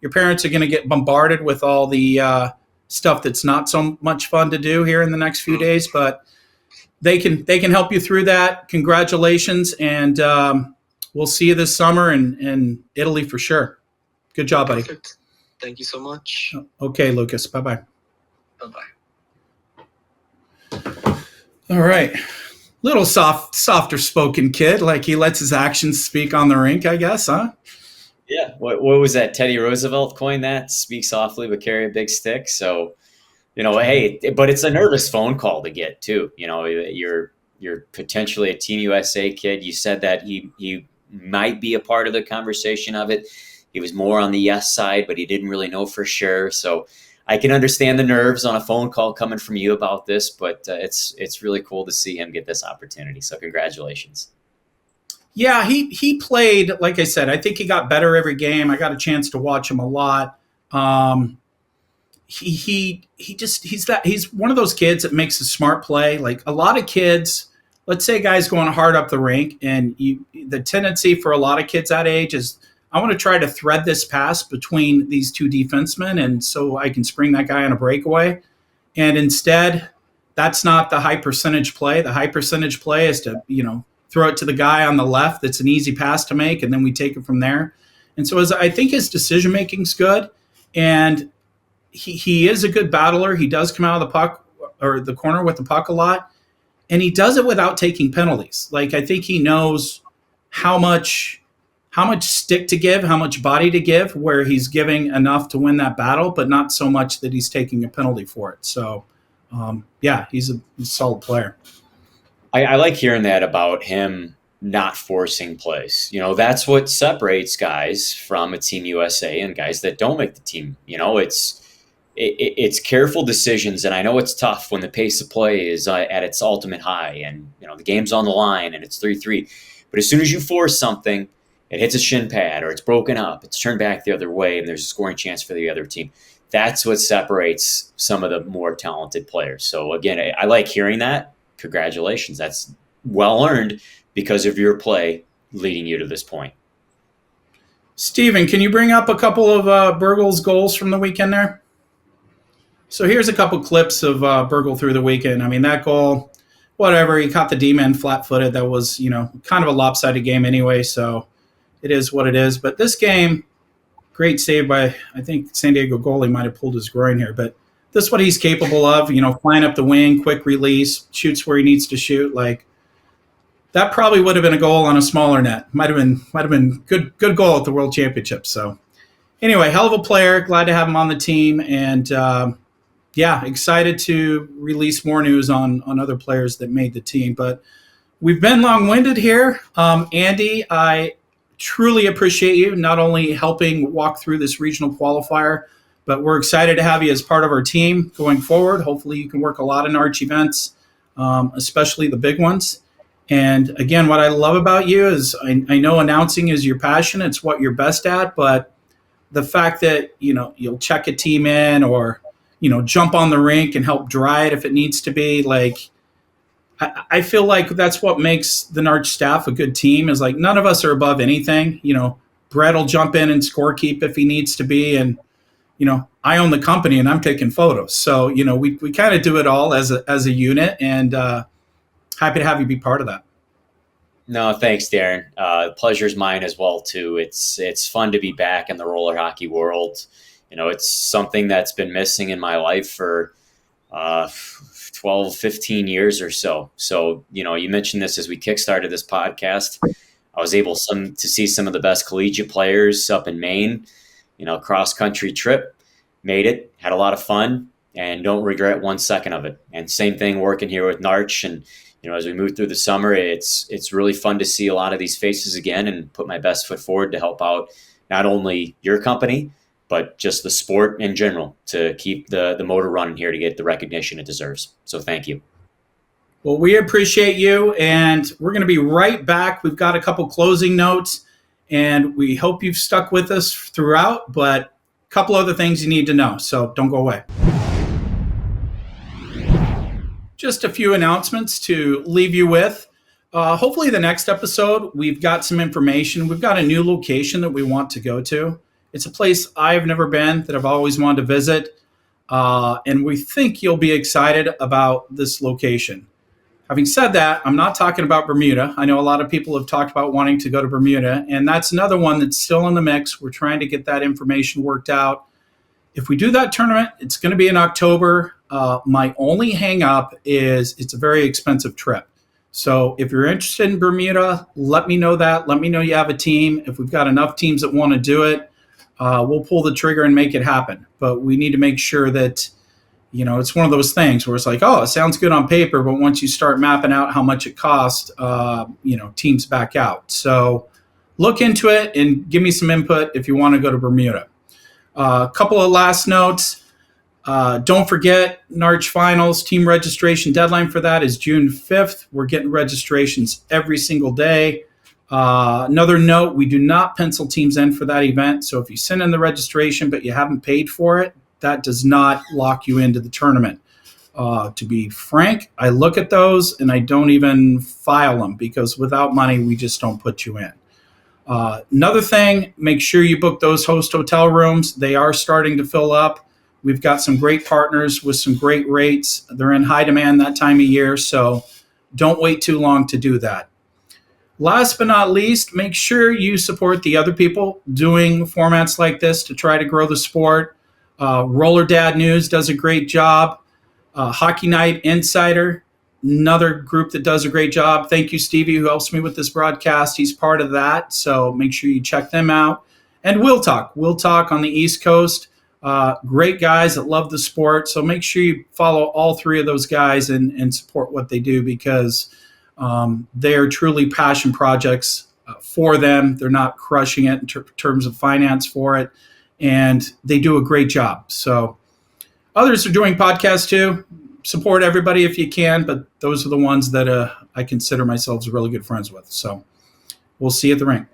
parents are going to get bombarded with all the stuff that's not so much fun to do here in the next few days, but they can help you through that. Congratulations, and we'll see you this summer in Italy for sure. Good job, buddy. Perfect. Thank you so much. Okay, Lucas. Bye-bye. Bye-bye. All right. Little softer spoken kid, like he lets his actions speak on the rink, I guess, huh? Yeah. What was that? Teddy Roosevelt coined that. Speak softly, but carry a big stick. So, hey, but it's a nervous phone call to get too. You're potentially a Team USA kid. You said that he might be a part of the conversation of it. He was more on the yes side, but he didn't really know for sure. So I can understand the nerves on a phone call coming from you about this, but it's really cool to see him get this opportunity. So congratulations. Yeah, he played, like I said, I think he got better every game. I got a chance to watch him a lot. He's one of those kids that makes a smart play. Like a lot of kids, let's say guys going hard up the rink, and the tendency for a lot of kids that age is, I want to try to thread this pass between these two defensemen, and so I can spring that guy on a breakaway. And instead, that's not the high percentage play. The high percentage play is to, throw it to the guy on the left. That's an easy pass to make, and then we take it from there. And so I think his decision making is good, and he is a good battler. He does come out of the puck or the corner with the puck a lot, and he does it without taking penalties. Like, I think he knows how much stick to give, how much body to give, where he's giving enough to win that battle, but not so much that he's taking a penalty for it. So, he's a solid player. I like hearing that about him not forcing plays. That's what separates guys from a Team USA and guys that don't make the team. it's careful decisions. And I know it's tough when the pace of play is at its ultimate high and, the game's on the line and it's 3-3. But as soon as you force something, it hits a shin pad or it's broken up, it's turned back the other way, and there's a scoring chance for the other team. That's what separates some of the more talented players. So again, I like hearing that. Congratulations. That's well earned because of your play leading you to this point. Steven, can you bring up a couple of Burgle's goals from the weekend there? So here's a couple clips of Burgle through the weekend. I mean, that goal, whatever, he caught the D-man flat-footed. That was, kind of a lopsided game anyway, so it is what it is. But this game, great save by, I think, San Diego goalie might have pulled his groin here. But this is what he's capable of, flying up the wing, quick release, shoots where he needs to shoot. Like, that probably would have been a goal on a smaller net. Might have been good goal at the World Championship. So anyway, hell of a player. Glad to have him on the team. And, excited to release more news on other players that made the team. But we've been long-winded here. Andy, I truly appreciate you not only helping walk through this regional qualifier, but we're excited to have you as part of our team going forward. Hopefully you can work a lot of NARCh events, especially the big ones. And again, what I love about you is I know announcing is your passion. It's what you're best at. But the fact that, you'll check a team in or, jump on the rink and help dry it if it needs to be, like, I feel like that's what makes the NARCh staff a good team is like none of us are above anything. Brett will jump in and score keep if he needs to be. And, I own the company and I'm taking photos. So, we kind of do it all as a unit, and happy to have you be part of that. No, thanks, Daryn. The pleasure's mine as well, too. It's fun to be back in the roller hockey world. It's something that's been missing in my life for 12, 15 years or so. So, you mentioned this as we kickstarted this podcast. I was able to see some of the best collegiate players up in Maine, cross-country trip, made it, had a lot of fun, and don't regret 1 second of it. And same thing working here with NARCh. And, as we move through the summer, it's really fun to see a lot of these faces again and put my best foot forward to help out not only your company, but just the sport in general to keep the motor running here to get the recognition it deserves. So thank you. Well, we appreciate you, and we're going to be right back. We've got a couple closing notes, and we hope you've stuck with us throughout, but a couple other things you need to know, so don't go away. Just a few announcements to leave you with. Hopefully the next episode, we've got some information. We've got a new location that we want to go to. It's a place I've never been that I've always wanted to visit, and we think you'll be excited about this location. Having said that, I'm not talking about Bermuda. I know a lot of people have talked about wanting to go to Bermuda, and that's another one that's still in the mix. We're trying to get that information worked out. If we do that tournament, it's going to be in October. My only hang up is it's a very expensive trip. So if you're interested in Bermuda, let me know that. Let me know you have a team. If we've got enough teams that want to do it, we'll pull the trigger and make it happen. But we need to make sure that, it's one of those things where it's like, oh, it sounds good on paper, but once you start mapping out how much it costs, teams back out. So look into it and give me some input if you want to go to Bermuda. A couple of last notes. Don't forget NARCH Finals team registration deadline for that is June 5th. We're getting registrations every single day. Another note, we do not pencil teams in for that event. So if you send in the registration but you haven't paid for it, that does not lock you into the tournament. To be frank, I look at those and I don't even file them because without money, we just don't put you in. Another thing, make sure you book those host hotel rooms. They are starting to fill up. We've got some great partners with some great rates. They're in high demand that time of year, so don't wait too long to do that. Last but not least, make sure you support the other people doing formats like this to try to grow the sport. Roller Dad News does a great job. Hockey Night Insider, another group that does a great job. Thank you, Stevie, who helps me with this broadcast. He's part of that, so make sure you check them out. And We'll Talk on the East Coast. Great guys that love the sport, so make sure you follow all three of those guys and support what they do because they are truly passion projects for them. They're not crushing it in terms of finance for it, and they do a great job. So Others are doing podcasts too. Support everybody if you can, but those are the ones that I consider myself really good friends with. So we'll see you at the rink.